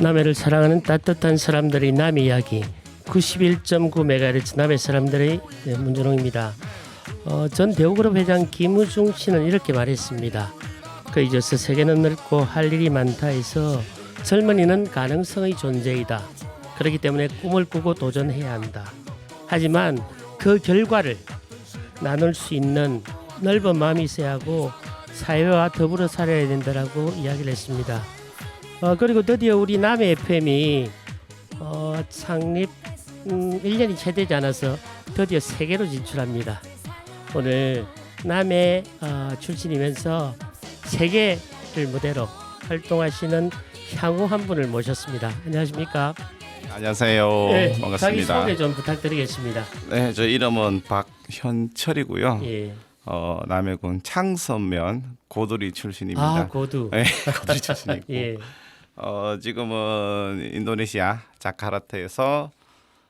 남해를 사랑하는 따뜻한 사람들의 남해 이야기 91.9MHz 남해 사람들의 문준홍입니다. 전 대우그룹 회장 김우중 씨는 이렇게 말했습니다. 그이저서 세계는 넓고 할 일이 많다 해서 젊은이는 가능성의 존재이다. 그렇기 때문에 꿈을 꾸고 도전해야 한다. 하지만 그 결과를 나눌 수 있는 넓은 마음이 있어야 하고 사회와 더불어 살아야 된다라고 이야기를 했습니다. 그리고 드디어 우리 남해 FM이 창립 1년이 채 되지 않아서 드디어 세계로 진출합니다. 오늘 남해 출신이면서 세계를 무대로 활동하시는 향후 한 분을 모셨습니다. 안녕하십니까? 안녕하세요. 네, 반갑습니다. 자기 소개 좀 부탁드리겠습니다. 네, 저 이름은 박현철이고요. 예. 남해군 창선면 고두리 출신입니다. 아, 고두. 네, 고두리 출신이고. 예. 지금은 인도네시아 자카르타에서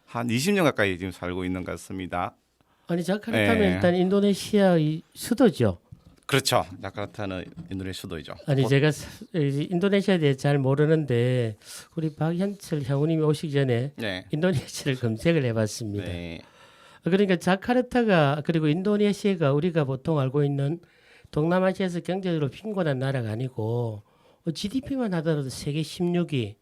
한 20년 가까이 지금 살고 있는 것 같습니다. 아니 자카르타면 네. 일단 인도네시아의 수도죠. 그렇죠. 자카르타는 인도네시아 수도이죠. 아니 제가 인도네시아에 대해 잘 모르는데 우리 박현철 향우님이 오시기 전에 네. 인도네시아를 검색을 해봤습니다. 네. 그러니까 자카르타가 그리고 인도네시아가 우리가 보통 알고 있는 동남아시아에서 경제적으로 빈곤한 나라가 아니고 GDP만 하더라도 세계 16위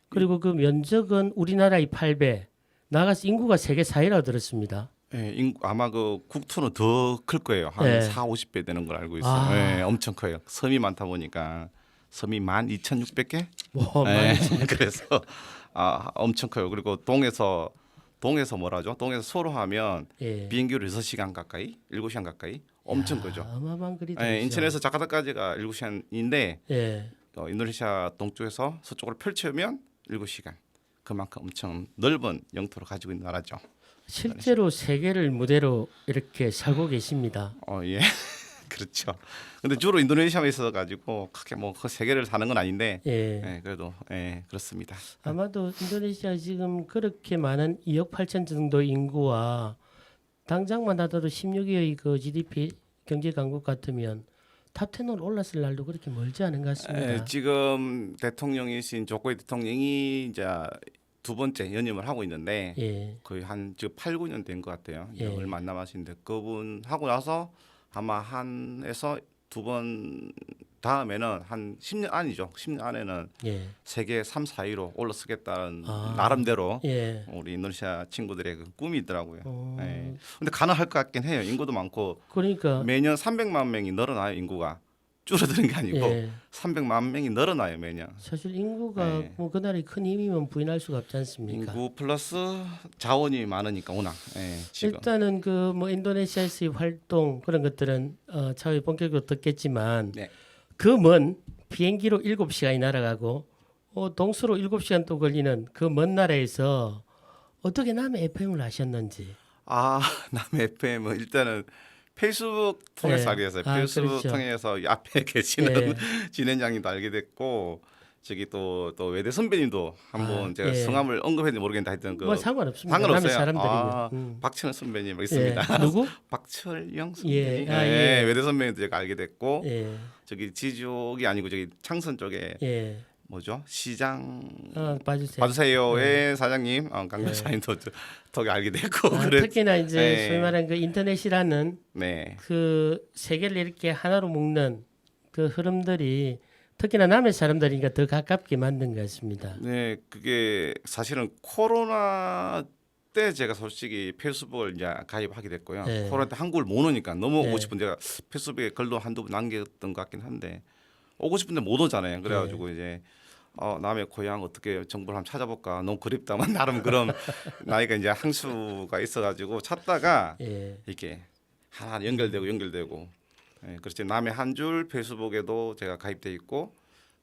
그리고 그 면적은 우리나라의 8배 나가서 인구가 세계 4위라고 들었습니다. 네, 아마 그 국토는 더 클 거예요. 한 네. 4-50배 되는 걸 알고 있어요. 아. 네, 엄청 커요. 섬이 많다 보니까 섬이 12,600개? 뭐 네, 그래서 엄청 커요. 그리고 동에서 뭐라죠? 동에서 소로 하면 예. 비행기로 6시간 가까이, 7시간 가까이 엄청 크죠. 어마어마한 거리다. 네, 인천에서 자카르타까지가 7시간인데 예. 인도네시아 동쪽에서 서쪽으로 펼치면 7시간. 그만큼 엄청 넓은 영토를 가지고 있는 나라죠. 실제로 세계를 무대로 이렇게 살고 계십니다. 예. 그렇죠. 근데 주로 인도네시아에 있어 가지고 크게 뭐 그 세계를 사는 건 아닌데 예. 그래도 그렇습니다. 아마도 인도네시아 지금 그렇게 많은 2억 8천 정도 인구와 당장만 하더라도 16위의 그 GDP 경제 강국 같으면 탑10으로 올랐을 날도 그렇게 멀지 않은 것 같습니다. 지금 대통령이신 조코이 대통령이 이제 두 번째 연임을 하고 있는데 예. 거의 한 지금 8, 9년 된 것 같아요. 이제 예. 얼마 안 남았는데 그분 하고 나서 아마 한에서 두 번 다음에는 한 10년 안이죠. 10년 안에는 예. 세계 3, 4위로 올라서겠다는 아. 나름대로 예. 우리 인도네시아 친구들의 그 꿈이 있더라고요. 어. 예. 근데 가능할 것 같긴 해요. 인구도 많고 그러니까 매년 300만 명이 늘어나요. 인구가 줄어드는 게 아니고 예. 300만 명이 늘어나요 매년. 사실 인구가 예. 뭐 그날의 큰 힘이면 부인할 수가 없지 않습니까? 인구 플러스 자원이 많으니까 워낙 지금. 일단은 그 뭐 인도네시아에서의 활동 그런 것들은 차후에 본격적으로 듣겠지만 네. 그 먼 비행기로 7시간이 날아가고 동수로 7시간 또 걸리는 그 먼 나라에서 어떻게 남의 FM을 하셨는지. 남의 FM은 일단은 페이스북 통해서 네. 알게 됐어요. 아, 페이스북 그렇죠. 통해서 이 앞에 계시는 네. 진행장님도 알게 됐고 저기 또 외대 선배님도 한번 제가 예. 성함을 언급했는지 모르겠는데 하여튼 그 뭐 상관없습니다. 상관없어요. 남의 사람들이면. 박철영 선배님 있습니다. 예. 누구? 박철영 예. 선배님. 예. 외대 선배님도 제가 알게 됐고 예. 저기 지쪽이 아니고 저기 창선 쪽에 예. 뭐죠? 시장 봐주세요. 봐주세요의 사장님 강대사님도 덕에 알게 됐고 특히나 이제 네. 소위 말하는 그 인터넷이라는 네. 그 세계를 이렇게 하나로 묶는 그 흐름들이 특히나 남의 사람들이니까 더 가깝게 만든 것 같습니다. 네, 그게 사실은 코로나 때 제가 솔직히 페이스북을 이제 가입하게 됐고요. 네. 코로나 때 한국을 못 오니까 너무 네. 오고 싶은 제가 페이스북에 글도 한두 번 남겼던 것 같긴 한데 오고 싶은데 못 오잖아요. 그래가지고 이제 남의 고향 어떻게 정보를 한번 찾아볼까 너무 그립다만 나름 그런 나이가 이제 향수가 있어가지고 찾다가 예. 이렇게 하나 연결되고 그렇지 남의 한 줄 페이스북에도 제가 가입돼 있고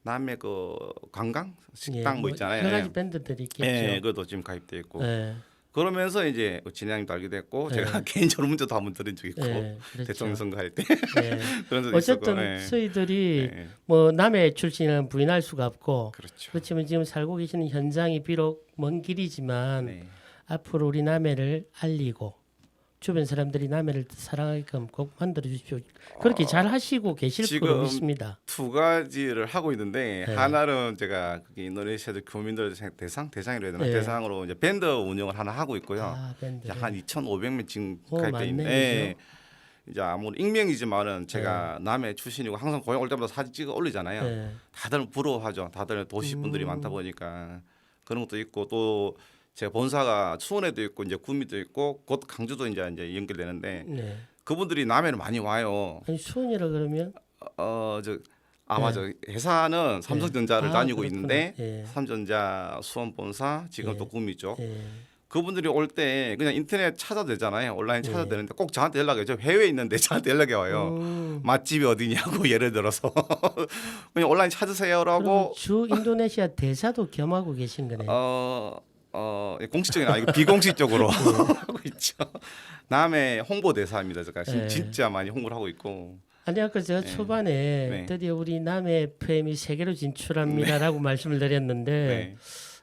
남의 그 관광 식당 예. 뭐 있잖아요. 여러 가지 밴드들이 있겠죠. 그것도 지금 가입돼 있고 예. 그러면서 이제 진양님도 알게 됐고 네. 제가 개인적으로 문자도 한번 드린 적 있고 예. 그렇죠. 대통령 선거할 때 예. 그런 적도 어쨌든 있었고 저희들이 네. 뭐 남의 출신은 부인할 수가 없고 그렇죠. 그렇지만 지금 살고 계시는 현장이 비록 먼 길이지만 네. 앞으로 우리 남해를 알리고 주변 사람들이 남해를 사랑하게끔 꼭 만들어 주십시오. 그렇게 잘 하시고 계실 지금 거로 믿습니다. 두 가지를 하고 있는데 네. 하나는 제가 그게 인도네시아 교민들 대상이라 해야 되나 네. 대상으로 이제 밴드 운영을 하나 하고 있고요. 아, 밴드. 이제 한 2,500명 지금 오, 가입돼 많네, 있는데 이제 아무리 익명이지만은 제가 남해 출신이고 항상 고향 올 때마다 사진 찍어 올리잖아요. 네. 다들 부러워하죠. 다들 도시 분들이 많다 보니까 그런 것도 있고 또 제가 본사가 수원에도 있고 이제 구미도 있고 곧 강주도 이제 연결되는데 네. 그분들이 남해를 많이 와요. 아니 수원이라 그러면 저 아마 저 회사는 삼성전자를 아, 다니고 그렇구나. 있는데 예. 삼성전자 수원 본사 지금 예. 또 구미 쪽 예. 그분들이 올 때 그냥 인터넷 찾아도 되잖아요. 온라인 찾아도 예. 되는데 꼭 저한테 연락해요. 저 해외에 있는데 저한테 연락이 와요. 맛집이 어디냐고 예를 들어서 그냥 온라인 그러면 찾으세요라고 주 인도네시아 대사도 겸하고 계신 거네요. 공식적인 아니고 비공식적으로 하고 있죠. 남의 홍보 대사입니다. 제가 네. 진짜 많이 홍보를 하고 있고. 아니 아까 제가 초반에 네. 드디어 우리 남해 FM이 세계로 진출합니다라고 말씀을 드렸는데 네.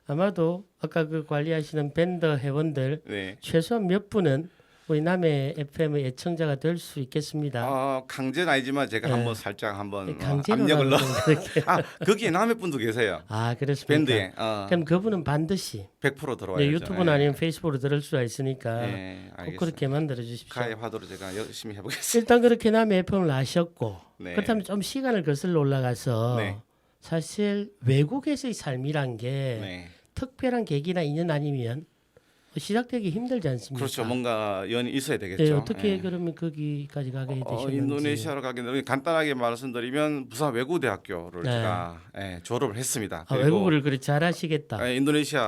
아마도 아까 그 관리하시는 밴드 회원들 네. 최소한 몇 분은 우리 남해 FM의 애청자가 될 수 있겠습니다. 강제는 아니지만 제가 네. 한번 살짝 한번 강제로 압력을 넣어. 그렇게. 거기에 남의 분도 계세요. 아 그렇습니까? 밴드에 그럼 그분은 반드시 100% 들어와야죠. 네, 유튜브나 아니면 페이스북으로 들을 수가 있으니까 네, 꼭 알겠습니다. 그렇게 만들어 주십시오. 가입하도록 제가 열심히 해보겠습니다. 일단 그렇게 남해 FM을 아셨고 네. 그렇다면 좀 시간을 거슬러 올라가서 네. 사실 외국에서의 삶이란 게 네. 특별한 계기나 인연 아니면 시작되기 힘들지 않습니까? 그렇죠. 뭔가 연이 있어야 되겠죠. 네, 어떻게 예. 그러면 거기까지 가게 되셨는지. 인도네시아로 가게 되면 간단하게 말씀드리면 부산 외국대학교를 네. 제가 졸업을 했습니다. 아, 그리고 외국어를 그렇게 잘하시겠다.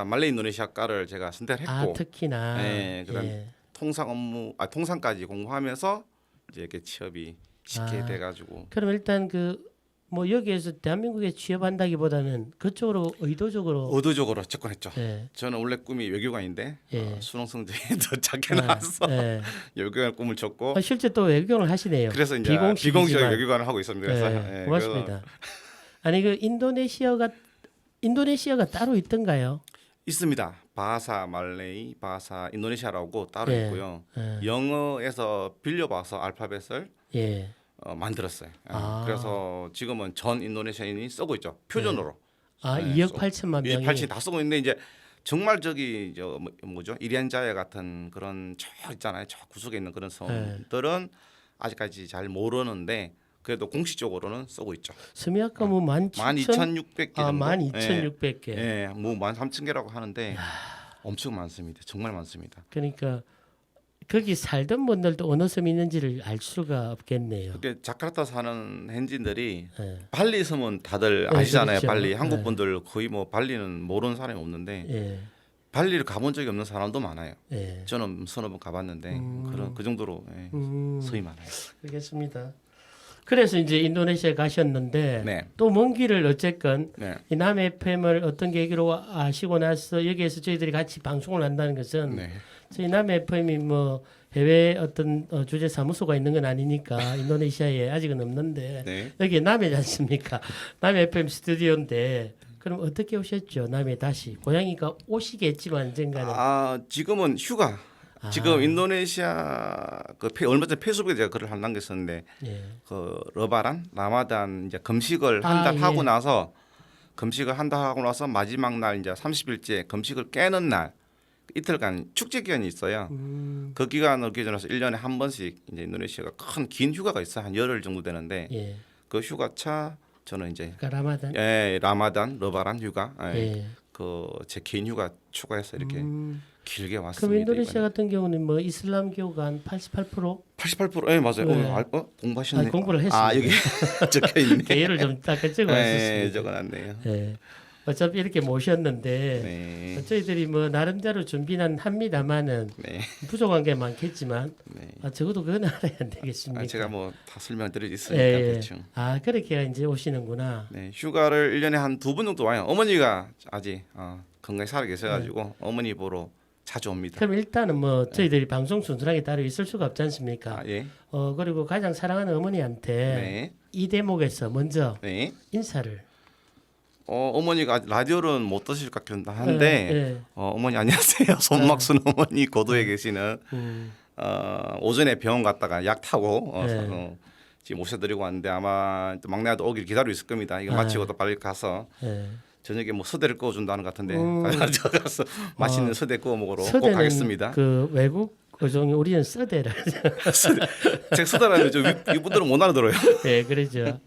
말레 인도네시아과를 제가 선택했고 아 특히나. 그다음 예. 통상까지 공부하면서 이제 이렇게 취업이 쉽게 아. 돼가지고 그럼 일단 그 뭐 여기에서 대한민국에 취업한다기보다는 그쪽으로 의도적으로. 의도적으로 접근했죠. 예. 저는 원래 꿈이 외교관인데 예. 수능 성적이 더 작게 나와서 예. 외교관 꿈을 줬고 실제 또 외교를 하시네요. 그래서 이제 비공식이지만. 비공식 외교관을 하고 있습니다. 그래서 예, 고맙습니다. 아니 그 인도네시아가 따로 있던가요? 있습니다. 바하사 말레이, 바하사 인도네시아라고 따로 예. 있고요. 예. 영어에서 빌려봐서 알파벳을 예. 만들었어요. 아. 그래서 지금은 전 인도네시아인이 쓰고 있죠. 표준어로. 아 네, 2억 8천만 명이. 2억 8천 다 쓰고 있는데 이제 정말 저기 뭐죠? 이리안자야 같은 그런 저 있잖아요. 저 구석에 있는 그런 섬들은 아직까지 잘 모르는데 그래도 공식적으로는 쓰고 있죠. 섬이 아까 뭐 12,600개 정도. 12,600개. 예, 뭐 13,000개라고 하는데 엄청 많습니다. 정말 많습니다. 그러니까 거기 살던 분들도 어느 섬이 있는지를 알 수가 없겠네요. 그게 자카르타 사는 현지인들이 예. 발리 섬은 다들 네, 아시잖아요. 그렇죠. 발리 네. 한국 분들 거의 뭐 발리는 모르는 사람이 없는데 예. 발리를 가본 적이 없는 사람도 많아요. 예. 저는 서너 번 가봤는데 그런 그 정도로 서이 많아요. 알겠습니다. 그래서 이제 인도네시아에 가셨는데 네. 또 먼 길을 어쨌건 네. 이 남 FM을 어떤 계기로 아시고 나서 여기에서 저희들이 같이 방송을 한다는 것은 네. 저희 남 FM이 뭐 해외 어떤 주재 사무소가 있는 건 아니니까 인도네시아에 아직은 없는데 네. 여기 남해지 않습니까? 남해 FM 스튜디오인데 그럼 어떻게 오셨죠? 남해 다시 고향이가 오시겠지만 언젠가는. 지금은 휴가. 지금 인도네시아 얼마 전에 페이스북에 제가 글을 한 남겼었는데 예. 그 러바란 라마단 이제 금식을 한 달 예. 하고 나서 금식을 한 달 하고 나서 마지막 날 이제 30일째 금식을 깨는 날 이틀간 축제 기간이 있어요. 그 기간을 기준으로 해서 1년에 한 번씩 이제 인도네시아가 큰 긴 휴가가 있어요. 한 열흘 정도 되는데 예. 그 휴가차 저는 이제 그러니까 라마단. 라마단 러바란 휴가 예. 그 제 개인 휴가 추가해서 이렇게 길게 왔습니다. 그럼 인도네시아 이번에. 같은 경우는 뭐 이슬람교가 한 88%? 88%? 맞아요. 네. 공부하셨네. 아, 공부를 했습니다. 여기 적혀 있네. 개요를 좀 딱 적어왔었습니다. 적어놨네요. 예. 어차피 이렇게 모셨는데 네. 저희들이 뭐 나름대로 준비는 합니다만은 네. 부족한 게 많겠지만 네. 적어도 그건 알아야 안 되겠습니까? 제가 뭐 다 설명드릴 있으니까 예. 대충. 그렇게 이제 오시는구나. 네, 휴가를 1년에 한 2번 정도 와요. 어머니가 아직 건강히 살아 계셔가지고 어머니 보러 자주 옵니다. 그럼 일단은 뭐 저희들이 방송 순순하게 따로 있을 수가 없지 않습니까? 예. 그리고 가장 사랑하는 어머니한테 네. 이 대목에서 먼저 네. 인사를. 어머니가 아직 라디오는 못 드실 것 같긴 한데 예. 어머니 안녕하세요. 손막순 어머니 고도에 계시는 오전에 병원 갔다가 약 타고 네. 지금 모셔드리고 왔는데 아마 또 막내 아들 오길 기다리고 있을 겁니다. 이거 마치고 또 빨리 가서 예. 저녁에 뭐 서대를 구워준다는 것 같은데 저 가서 맛있는 서대 구워 먹으러 꼭 서대는 가겠습니다. 그 외국 어종이 우리는 서대를. 제 서대라면 좀 이분들은 못 알아들어요. 예, 그러죠.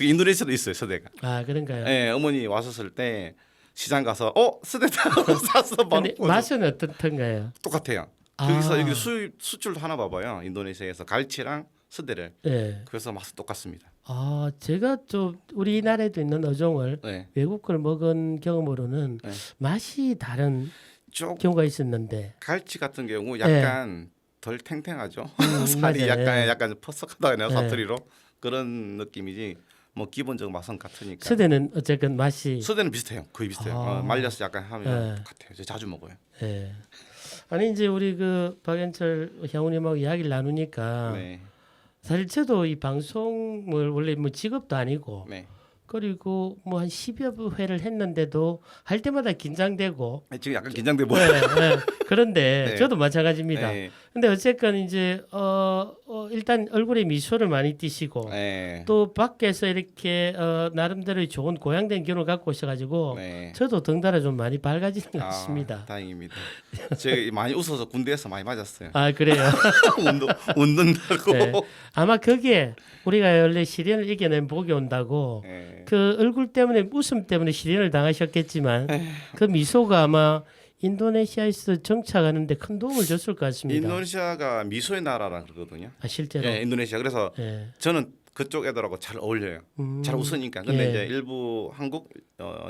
인도네시아도 있어요 서대가. 아, 그런가요? 네, 어머니 왔었을 때 시장 가서 서대다 사서 바로 근데 구워줘. 맛은 어떻던가요? 똑같아요. 아. 여기서 여기 수출도 하나 봐봐요. 인도네시아에서 갈치랑 서대를. 예. 그래서 맛은 똑같습니다. 아, 제가 좀 우리나라에도 있는 어종을 네. 외국 걸 먹은 경험으로는 네. 맛이 다른 좀 경우가 있었는데. 갈치 같은 경우 약간 덜 탱탱하죠. 살이 맞아요. 약간 퍼석하다 그래요. 네. 사투리로 그런 느낌이지. 뭐 기본적 맛은 같으니까. 서대는 어쨌건 맛이. 서대는 비슷해요. 거의 비슷해요. 아. 말려서 약간 하면 네. 똑같아요. 저 자주 먹어요. 예. 아니 이제 우리 그 박연철 향우님하고 이야기를 나누니까 네, 사실 저도 이 방송을 원래 뭐 직업도 아니고 네. 그리고 뭐 한 10여 회를 했는데도 할 때마다 긴장되고 지금 약간 긴장돼 보여. 예, 예. 그런데 네. 저도 마찬가지입니다. 네, 근데 어쨌건 이제 일단 얼굴에 미소를 많이 띠시고 네. 또 밖에서 이렇게 나름대로 좋은 고양된 기운을 갖고 오셔가지고 네. 저도 덩달아 좀 많이 밝아지는 것 아, 같습니다. 다행입니다. 제가 많이 웃어서 군대에서 많이 맞았어요. 아, 그래요. 웃는다고. 네. 아마 그게 우리가 원래 시련을 이겨낸 복이 온다고 네. 그 얼굴 때문에 웃음 때문에 시련을 당하셨겠지만 그 미소가 아마 인도네시아에서 정착하는데 큰 도움을 줬을 것 같습니다. 인도네시아가 미소의 나라라 그러거든요. 아, 실제로. 예, 인도네시아. 그래서 예. 저는 그쪽 애들하고 잘 어울려요. 잘 웃으니까. 근데 예. 이제 일부 한국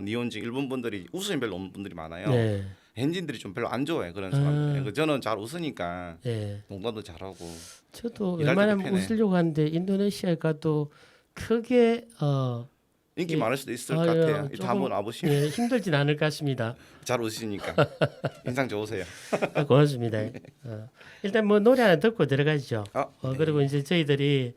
니혼직 일본 분들이 웃음이 별로 없는 분들이 많아요. 네. 현지인들이 좀 별로 안 좋아해 그런 사람들. 그 저는 잘 웃으니까 예. 농담도 잘하고. 저도 일할 때도 웬만하면 편해. 웃으려고 하는데 인도네시아에 가도 크게 인기 예. 많을 수도 있을 것 아, 예, 같아요. 조금, 한번 와보시면 예, 힘들진 않을 것 같습니다. 잘 웃으시니까 인상 좋으세요. 고맙습니다. 일단 뭐 노래 하나 듣고 들어가죠. 네. 그리고 이제 저희들이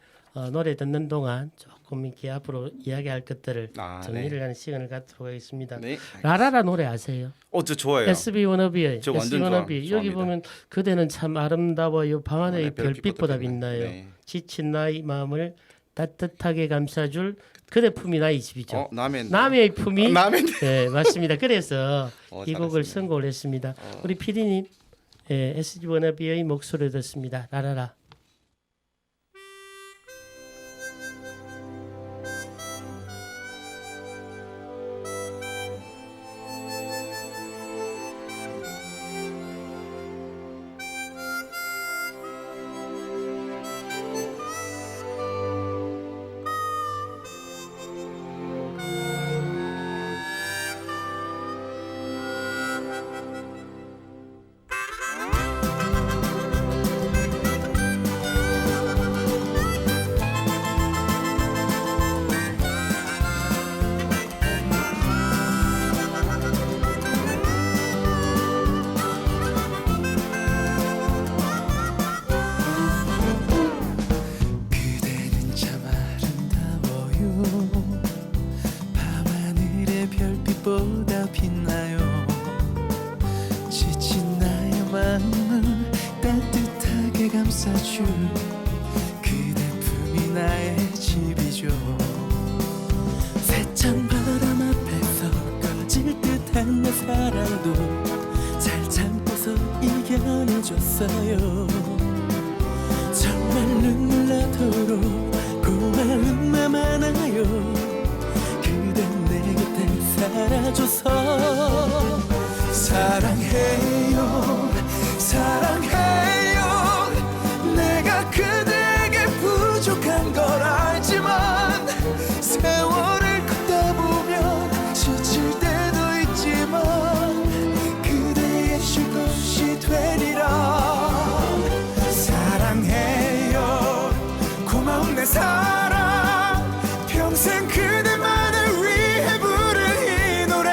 노래 듣는 동안 조금 이렇게 앞으로 이야기할 것들을 정리를 하는 시간을 갖도록 하겠습니다. 네. 라라라 노래 아세요? 저 좋아해요. SB 워너비의 저 완전 SB 워너비. 여기 좋아합니다. 보면 그대는 참 아름다워요. 밤하늘의 네, 별빛보다 빛나요. 네. 지친 나의 마음을 따뜻하게 감싸줄 그대 품이 나의 집이죠. 남의 품이 남의 네, 맞습니다. 그래서 이 곡을 잘했습니다. 선곡을 했습니다. 우리 PD님 SG 워너비의 목소리를 듣습니다. 라라라. 그대는 참 아름다워요. 밤하늘의 별빛보다 빛나요. 지친 나의 마음을 따뜻하게 감싸줄 그대 품이 나의 집이죠. 세찬 바람 앞에서 꺼질 듯한 내 사랑도 잘 참고서 이겨내줬어요. 정말 눈물 나도록 고마움만 많아요. 그대 내 곁에 살아줘서 사랑해요 사랑해요. 내가 그대에게 부족한 걸 알지만 세월을 걷다 보면 지칠 때도 있지만 그대의 쉴 곳이 되리라. 사랑해요 고마운 내 사랑. 평생 그대만을 위해 부른 이 노래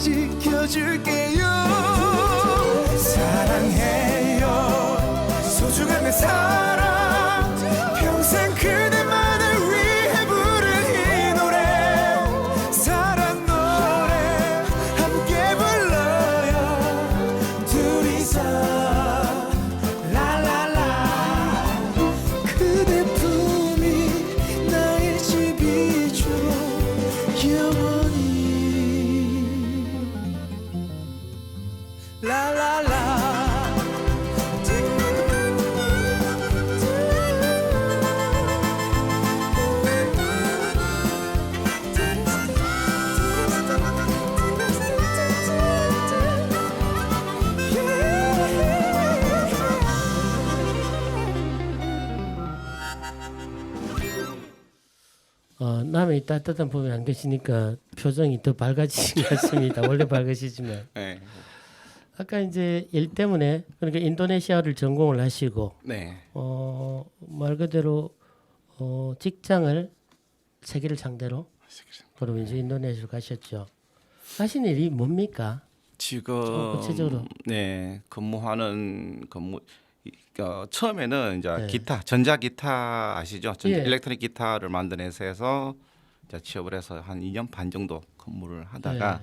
지켜줄게요. 사랑해요 소중한 내 사랑 평생 그대만을 위해 부른 이 노래 사랑 노래 함께 불러요 둘이서 라라라 그대 품이 나의 집이죠 영원히 라라라 남의 따뜻한 봄에 안 계시니까 표정이 더 밝아지신 것 같습니다. 원래 밝으시지만 네. 아까 이제 일 때문에 그러니까 인도네시아를 전공을 하시고 네. 말 그대로 직장을 세계를 상대로 그리고 이제 인도네시아로 가셨죠. 하신 일이 뭡니까? 지금 구체적으로. 네 근무하는 처음에는 이제 네. 기타 전자 기타 아시죠? 예. 일렉트릭 기타를 만드는 회사에서 이제 취업을 해서 한 2년 반 정도 근무를 하다가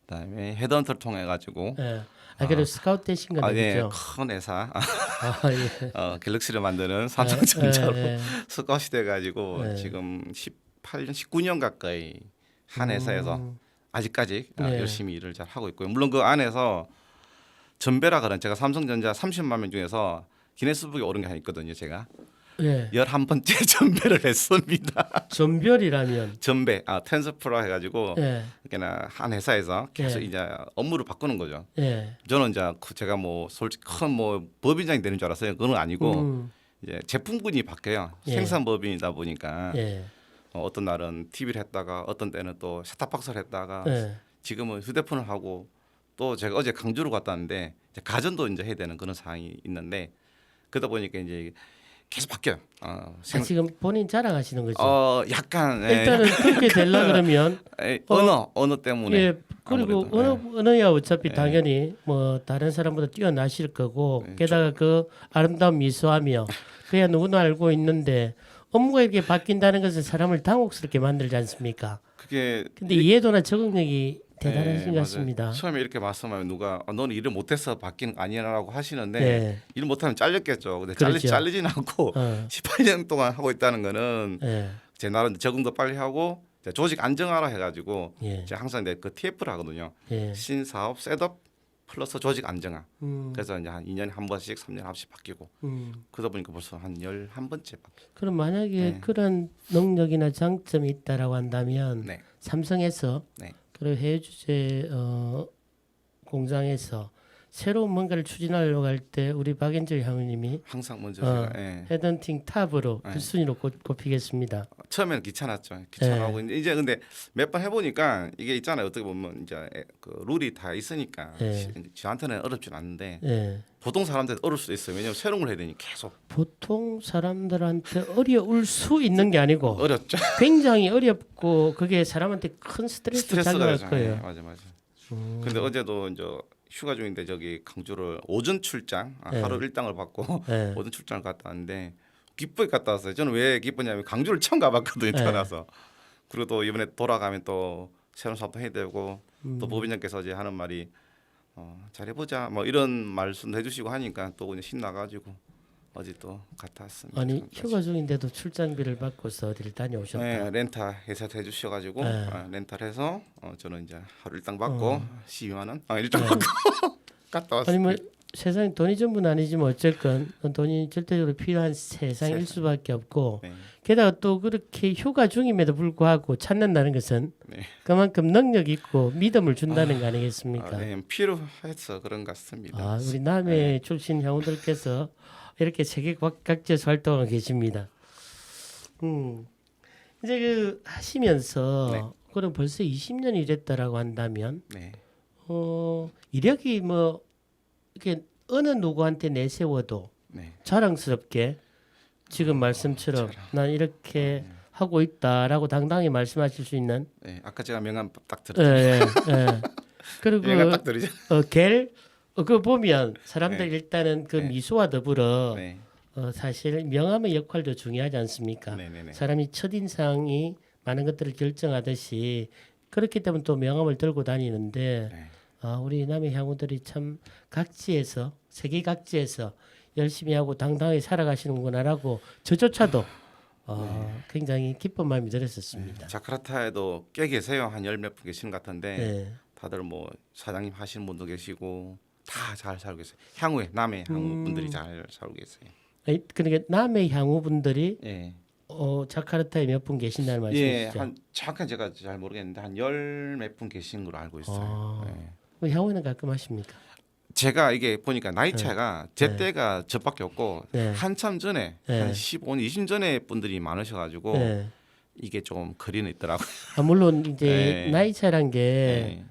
그다음에 헤드헌터를 통해 가지고 예. 그래도 스카우트 되신 건 네, 아니죠? 큰 회사 예. 갤럭시를 만드는 삼성전자로 예. 스카웃이 돼가지고 네. 지금 18년, 19년 가까이 한 회사에서 아직까지 네. 열심히 일을 잘 하고 있고요. 물론 그 안에서 전배라 그런 제가 삼성전자 30만 명 중에서 기네스북에 오른 게 하나 있거든요. 제가 예. 11번째 전배를 했습니다. 전별이라면 전배, 트랜스퍼라 해가지고 예. 그냥 한 회사에서 계속 네. 이제 업무를 바꾸는 거죠. 예. 저는 이제 제가 뭐 솔직히 큰 뭐 법인장이 되는 줄 알았어요. 그건 아니고 음. 이제 제품군이 바뀌어요. 예. 생산법인이다 보니까 예. 어떤 날은 TV를 했다가 어떤 때는 또 셋탑박스를 했다가 예. 지금은 휴대폰을 하고 또 제가 어제 강주를 갔다 왔는데 이제 가전도 이제 해야 되는 그런 상황이 있는데 그러다 보니까 이제 계속 바뀌어요. 지금 본인 자랑하시는 거죠? 약간 일단은 그렇게 되려 그러면 언어 때문에 예. 그리고 아무래도, 언어야 어차피 당연히 뭐 다른 사람보다 뛰어나실 거고 게다가 그 아름다운 미소하며 그야 누구나 알고 있는데 업무가 이렇게 바뀐다는 것은 사람을 당혹스럽게 만들지 않습니까? 그게 근데 이해도나 적응력이 대단하신 것 맞아요. 같습니다. 처음에 이렇게 말씀하면 누가 너는 일을 못해서 바뀌는 거 아니라고 하시는데 예. 일 못하면 잘렸겠죠. 근데 그렇죠. 잘리진 않고 18년 동안 하고 있다는 거는 예. 제 나름 적응도 빨리 하고 이제 조직 안정화라 해가지고 예. 제가 항상 이제 그 TF를 하거든요. 예. 신사업 셋업 플러스 조직 안정화. 음. 그래서 이제 한 2년에 한 번씩 3년에 한 번씩 바뀌고 그러다 보니까 벌써 한 11번째 바뀌고. 그럼 만약에 네. 그런 능력이나 장점이 있다라고 한다면 네. 삼성에서 네. 그리고 해외 주재 공장에서 새로운 뭔가를 추진하려고 할 때 우리 박연철 향우님이 항상 먼저 제가 헤드헌팅 탑으로 네. 1순위로 꼽히겠습니다. 처음에는 귀찮았죠. 귀찮아하고 이제 근데 몇 번 해보니까 이게 있잖아요. 어떻게 보면 이제 그 룰이 다 있으니까 네. 저한테는 어렵진 않은데 예. 보통 사람들 어려울 수도 있어요. 왜냐면 새로운 걸 해야 되니 계속 보통 사람들한테 어려울 수 있는 게 아니고 어렵죠. 굉장히 어렵고 그게 사람한테 큰 스트레스를 스트레스가 작용할 되죠. 거예요. 네, 맞아. 근데 어제도 이제 휴가 중인데 저기 강주를 오전 출장 네. 하루 일당을 받고 네. 오전 출장을 갔다 왔는데 기쁘게 갔다 왔어요. 저는 왜 기쁘냐면 강주를 처음 가봤거든요. 태어나서. 그리고 또 이번에 돌아가면 또 새로운 사업도 해야 되고 또 법인장께서 어제 하는 말이 잘해보자 뭐 이런 말씀도 해주시고 하니까 또 그냥 신나가지고 어제 또 갔다 왔습니다. 아니 휴가 중인데도 출장비를 받고서 어디를 다녀오셨다. 네, 렌탈 회사에서 해주셔가지고 네. 렌탈해서 저는 이제 하루 일당 받고 12만 원 일당 받고 갔다 아니 뭐 왔습니다. 세상에 돈이 전부는 아니지만 어쨌건 돈이 절대적으로 필요한 세상일 수밖에 없고 네. 게다가 또 그렇게 휴가 중임에도 불구하고 찾는다는 것은 네. 그만큼 능력 있고 믿음을 준다는 거 아니겠습니까? 네, 필요해서 그런 것 같습니다. 우리 남해 출신 형들께서 이렇게 세계 각지에서 활동하고 계십니다. 이제 그 하시면서 네. 그럼 벌써 20년 일했다라고 한다면 네. 이력이 뭐 이렇게 어느 누구한테 내세워도 네. 자랑스럽게 지금 말씀처럼 난 이렇게 하고 있다라고 당당히 말씀하실 수 있는 네. 아까 제가 명함 딱 예, 들었죠. 예, 예. 그리고 얘가 딱 들이죠. 그거 보면 사람들 네. 일단은 그 네. 미소와 더불어 네. 사실 명함의 역할도 중요하지 않습니까? 네네네. 사람이 첫인상이 많은 것들을 결정하듯이 그렇기 때문에 또 명함을 들고 다니는데 네. 우리 남의 향우들이 참 각지에서 세계 각지에서 열심히 하고 당당하게 살아가시는구나라고 저조차도 굉장히 기쁜 마음이 들었었습니다. 자카르타에도 꽤 계세요. 한 열 몇 분 계시는 것 같은데 네. 다들 뭐 사장님 하시는 분도 계시고 다 잘 살고 계세요. 향후에 남해 향후 분들이 잘 살고 계세요. 그러니까 남의 향우분들이 예. 자카르타에 몇 분 계신다는 예, 말씀이시죠? 한 정확한 제가 잘 모르겠는데 한 열 몇 분 계신 걸로 알고 있어요. 예. 그 향우는 가끔 하십니까? 제가 이게 보니까 나이 차가 제 네. 때가 저밖에 없고 네. 한참 전에 네. 한 15년, 20년 전에 분들이 많으셔가지고 네. 이게 좀 거리는 있더라고요. 물론 이제 네. 나이 차란 게 네.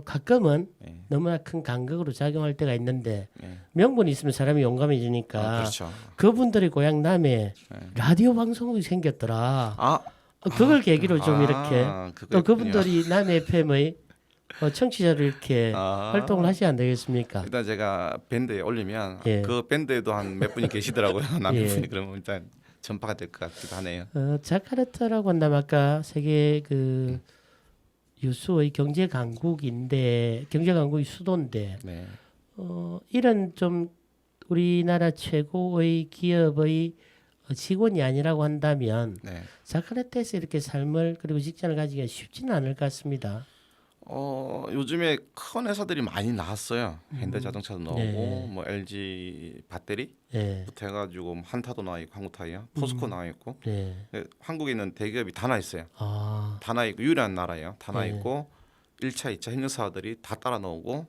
가끔은 네. 너무나 큰 간극으로 작용할 때가 있는데 네. 명분이 있으면 사람이 용감해지니까 그렇죠. 그분들이 고향 남해 네. 라디오 방송국이 생겼더라. 아, 그걸 계기로 좀 이렇게 또 그거였군요. 그분들이 남해 FM의 청취자를 이렇게 아. 활동을 하셔야 안 되겠습니까? 일단 제가 밴드에 올리면 예. 그 밴드에도 한 몇 분이 계시더라고요. 남의 예. 분이 그러면 일단 전파가 될 것 같기도 하네요. 자카르타라고 한다면 아까 세계 그 유수의 경제 강국인데 경제 강국의 수도인데 네. 이런 좀 우리나라 최고의 기업의 직원이 아니라고 한다면 네. 자카르타에서 이렇게 삶을 그리고 직장을 가지기가 쉽지는 않을 것 같습니다. 요즘에 큰 회사들이 많이 나왔어요. 현대자동차도 나오고 네. 뭐 LG 배터리 네, 부터 해가지고 뭐 한타도 나와 있고 한국타이어, 포스코 나와 있고 네. 한국에 있는 대기업이 다 나 있어요. 아, 다 나 있고 유일한 나라예요. 다 나 네. 있고 1차, 2차 협력사들이 다 따라 나오고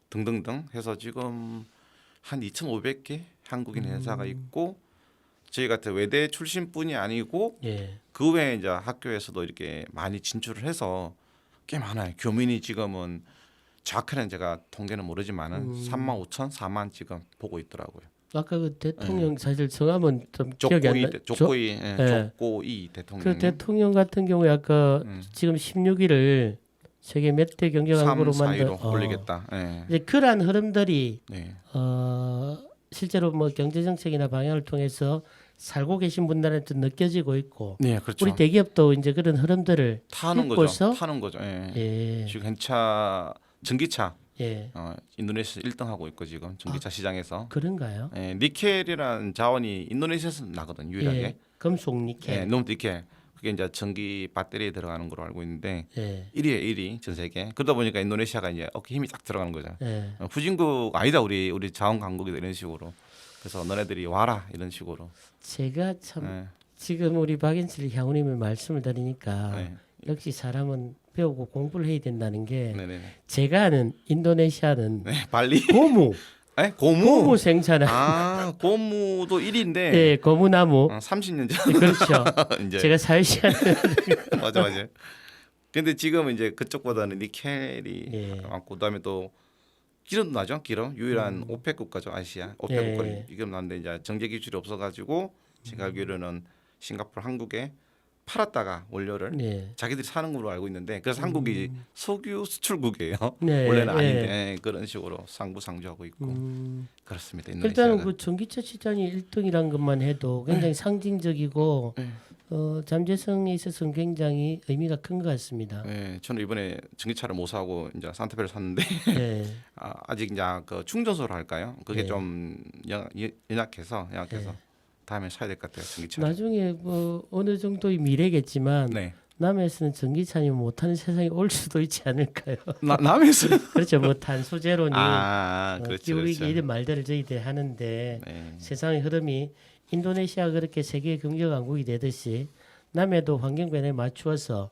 등등등 해서 지금 한 2,500개 한국인 회사가 있고 저희 같은 외대 출신뿐이 아니고 예, 그 외에 이제 학교에서도 이렇게 많이 진출을 해서 꽤 많아요. 교민이 지금은 정확히는 제가 통계는 모르지만은 3만 5천, 4만 지금 보고 있더라고요. 아까 그 대통령 사실 성함은 좀 기억이 안 나. 족고이 대통령. 그 대통령 같은 경우에 아까 지금 16일을 세계 몇 대 경제 3, 강국으로 4위로 올리겠다. 예. 이제 그러한 흐름들이 네. 실제로 뭐 경제 정책이나 방향을 통해서 살고 계신 분들한테 느껴지고 있고 네, 그렇죠. 우리 대기업도 이제 그런 흐름들을 타는 읽고서 거죠. 타는 거죠. 예. 예, 지금 현차 전기차 예, 인도네시아 1등 하고 있고 지금 전기차 시장에서 그런가요? 니켈이라는 자원이 인도네시아에서 나거든 유일하게. 예, 금속 니켈. 너무 니켈. 그게 이제 전기 배터리에 들어가는 거로 알고 있는데 예, 1위에 1위 전 세계. 그러다 보니까 인도네시아가 이제 어깨 힘이 딱 들어가는 거죠. 예. 후진국 아니다 우리 자원 강국이다 이런 식으로. 그래서 너네들이 와라 이런 식으로. 제가 참 예. 지금 우리 박인철 향우님의 말씀을 들으니까 네. 역시 사람은 배우고 공부를 해야 된다는 게 네네네. 제가 아는 인도네시아는 네, 발리. 고무, 에? 고무. 고무 생산한 고무도 1위인데 예, 고무나무 30년 전 그렇죠. 이제 제가 살시하는 맞아. 근데 지금 이제 그쪽보다는 니켈이 예. 많고 그다음에 또 기름도 나죠. 기름 유일한 오펙 국가죠 아시아. 오펙 예. 국가는 기름 나는데 이제 정제 기술이 없어가지고 제가 알기로는 싱가포르 한국에 팔았다가 원료를 네. 자기들이 사는 걸로 알고 있는데 그래서 한국이 석유 수출국이에요. 네, 원래는 예. 아닌데 그런 식으로 상부상조하고 있고 그렇습니다. 일단은 인도네시아가. 그 전기차 시장이 1등이란 것만 해도 굉장히 상징적이고 잠재성에 있어서는 굉장히 의미가 큰 것 같습니다. 네, 저는 이번에 전기차를 못 사고 이제 산타페를 샀는데 네. 아직 이제 그 충전소를 할까요? 그게 네. 좀 연약해서 다음에 사야 될 것 같아요. 전기차. 나중에 뭐 어느 정도의 미래겠지만 네. 남해에서는 전기차 아니면 못하는 세상이 올 수도 있지 않을까요? 남에서. 그렇죠. 뭐 탄소 제로니 그렇죠. 기후위기 그렇죠. 이런 말들을 저희들이 하는데 네. 세상의 흐름이 인도네시아가 그렇게 세계 경제 강국이 되듯이 남해도 환경 변화에 맞추어서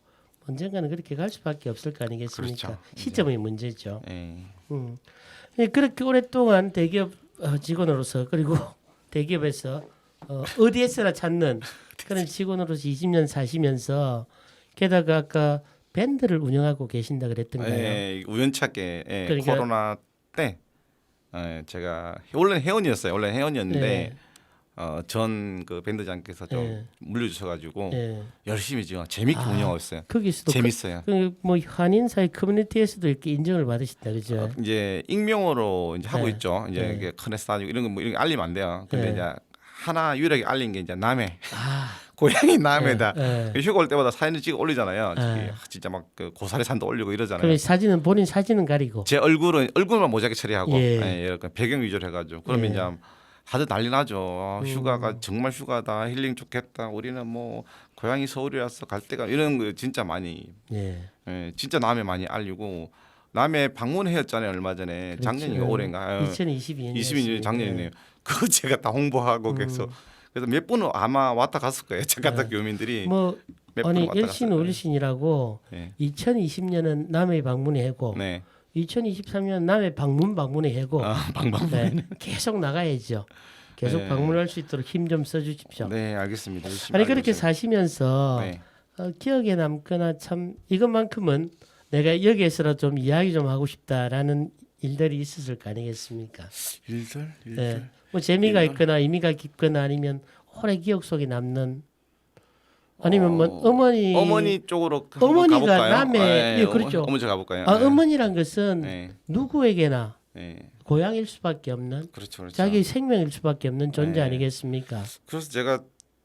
언젠가는 그렇게 갈 수밖에 없을 거 아니겠습니까? 그렇죠. 시점의 문제죠. 네. 그렇게 오랫동안 대기업 직원으로서 그리고 대기업에서 어디에서나 찾는 그런 직원으로서 20년 사시면서 게다가 아까 밴드를 운영하고 계신다 그랬던가요? 네, 우연찮게 그러니까- 코로나 때 제가 원래는 회원이었어요. 원래 회원이었는데 네. 전 그 밴드장께서 좀 예. 물려주셔가지고 예. 열심히 지금 재밌게 운영하고 있어요. 거기서도 재밌어요. 뭐 한인 사회 커뮤니티에서도 이렇게 인정을 받으신다 그죠? 이제 익명으로 이제 하고 네. 있죠. 이제 네. 이게 커넥스 다니고 이런 거 뭐 이런 거 알리면 안 돼요. 근데 네. 이제 하나 유일하게 알린 게 이제 남해 아, 고향이 남해다. 예. 예. 휴가 올 때마다 사진을 찍어 올리잖아요. 저기 네. 진짜 막 그 고사리 산도 올리고 이러잖아요. 그럼 사진은 본인 사진은 가리고. 제 얼굴만 모자이크 처리하고 예. 이렇게 배경 위주로 해가지고 그러면 예. 이제 다들 난리 나죠. 휴가가 정말 휴가다, 힐링 좋겠다. 우리는 뭐 고향이 서울이라서 갈 데가 이런 거 진짜 많이 예. 진짜 남해 많이 알리고 남해 방문회였잖아요 얼마 전에 그렇죠. 작년인가 올해인가 2022년. 22년 작년이네요. 그거 제가 다 홍보하고 계속 그래서 몇 분은 아마 왔다 갔을 거예요. 자카타 교민들이 뭐 몇 분은 아니 왔다 일신 갔어요. 어르신이라고 네. 2020년은 남해 방문회 해고 네. 2023년 남해 방문회 해고 방방. 네, 계속 나가야죠. 계속 네. 방문할 수 있도록 힘 좀 써주십시오. 네, 알겠습니다. 열심히 아니 알고 그렇게 있어요. 사시면서 네. 기억에 남거나 참 이것만큼은 내가 여기에서라도 좀 이야기 좀 하고 싶다라는 일들이 있었을 거 아니겠습니까? 일들. 네. 뭐 재미가 일들. 있거나 의미가 깊거나 아니면 오래 기억 속에 남는 아니면 뭐 어머니 쪽으로 한번 어머니가 가볼까요? 남해 예, 그렇죠. 어머니 쪽 가볼까요? 아 네. 어머니란 것은 네. 누구에게나 네. 고향일 수밖에 없는 그렇죠, 그렇죠. 자기 생명일 수밖에 없는 존재 네. 아니겠습니까? 그래서 제가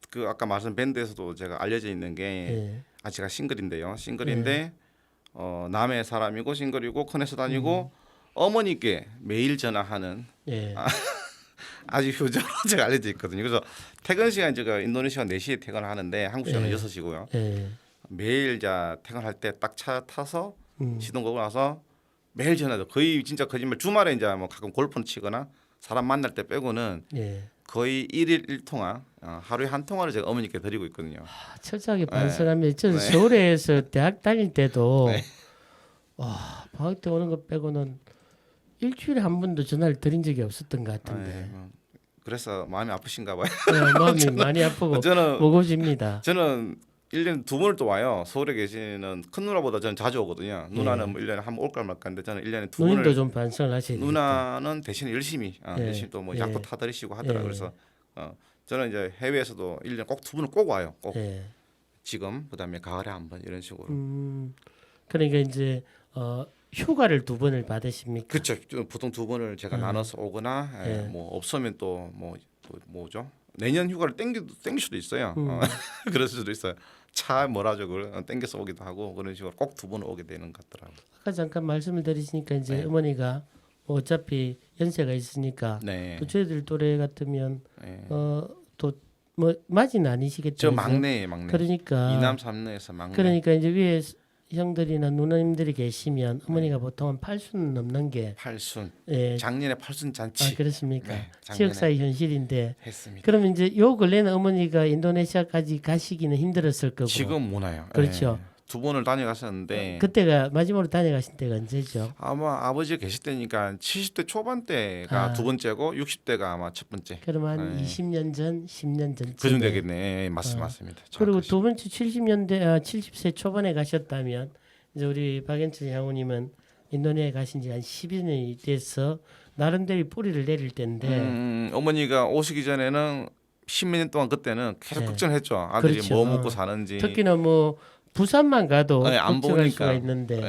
그 아까 말씀 밴드에서도 제가 알려져 있는 게 예. 제가 싱글인데요. 싱글인데 남해 사람이고 싱글이고 컨에서 다니고 어머니께 매일 전화하는 예. 아주 효자로 제가 알려져 있거든요. 그래서 퇴근 시간 제가 인도네시아 4시에 퇴근을 하는데 한국 시간은 예. 6시고요. 예. 매일 자 퇴근할 때 딱 차 타서 음. 시동 걸고 나서 매일 전화도 거의 진짜 거짓말 주말에 이제 뭐 가끔 골프를 치거나 사람 만날 때 빼고는 예. 거의 1일 1통화 하루에 한 통화를 제가 어머니께 드리고 있거든요. 철저하게 반성하면 저는 네. 서울에서 대학 다닐 때도 네. 와 방학 때 오는 것 빼고는 일주일에 한 번도 전화를 드린 적이 없었던 것 같은데 그래서 마음이 아프신가 봐요. 네, 마음이 많이 아프고 저는 무거워집니다. 1년에 2번을 또 와요. 서울에 계시는 큰 누나보다 저는 자주 오거든요. 누나는 뭐 1년에 한 번 올까 말까인데 저는 1년에 2번을 누님도 좀 반성을 하셔야 되겠다. 누나는 대신에 열심히 예. 열심히 또 뭐 예. 약도 타드리시고 하더라고요. 예. 그래서 저는 이제 해외에서도 1년에 꼭 2번을 꼭 와요. 꼭 예. 지금 그다음에 가을에 한 번 이런 식으로. 그러니까 이제 휴가를 2번을 받으십니까? 그렇죠. 보통 2번을 제가 나눠서 오거나 예. 뭐 없으면 또 뭐죠? 내년 휴가를 땡길 수도 있어요. 그럴 수도 있어요. 차 뭐라죠? 그걸 땡겨서 오기도 하고 그런 식으로 꼭 2번 오게 되는 것 같더라고요. 아까 잠깐 말씀을 드리시니까 이제 네. 어머니가 뭐 어차피 연세가 있으니까 네. 또 저희들 또래 같으면 네. 또 뭐 맞이는 아니시겠죠. 저 그죠? 막내. 그러니까 이남 삼녀에서 막내. 그러니까 이제 위에 형들이나 누나님들이 계시면 어머니가 보통은 8순 넘는 게 팔순. 예. 작년에 팔순 잔치 그렇습니까? 네, 작년에. 지역사회 현실인데 했습니다. 그러면 이제 요 근래는 어머니가 인도네시아까지 가시기는 힘들었을 거고 지금 못 와요. 그렇죠. 예. 2번을 다녀갔었는데 그때가 마지막으로 다녀가신 때가 언제죠? 아마 아버지가 계실 때니까 70대 초반 때가 아. 두 번째고 60대가 아마 첫 번째. 그러면 한 네. 20년 전, 10년 전. 그쯤 되겠네. 예, 맞습니다. 그리고 정확하시- 두 번째 70세 초반에 가셨다면 이제 우리 박연철 향우님은 인도네시아에 가신 지 한 10년이 돼서 나름대로 뿌리를 내릴 때인데 어머니가 오시기 전에는 10몇 년 동안 그때는 계속 네. 걱정을 했죠. 아들이 그렇죠. 뭐 먹고 사는지. 특히나 뭐 부산만 가도 네, 안 걱정할 보니까. 수가 있는데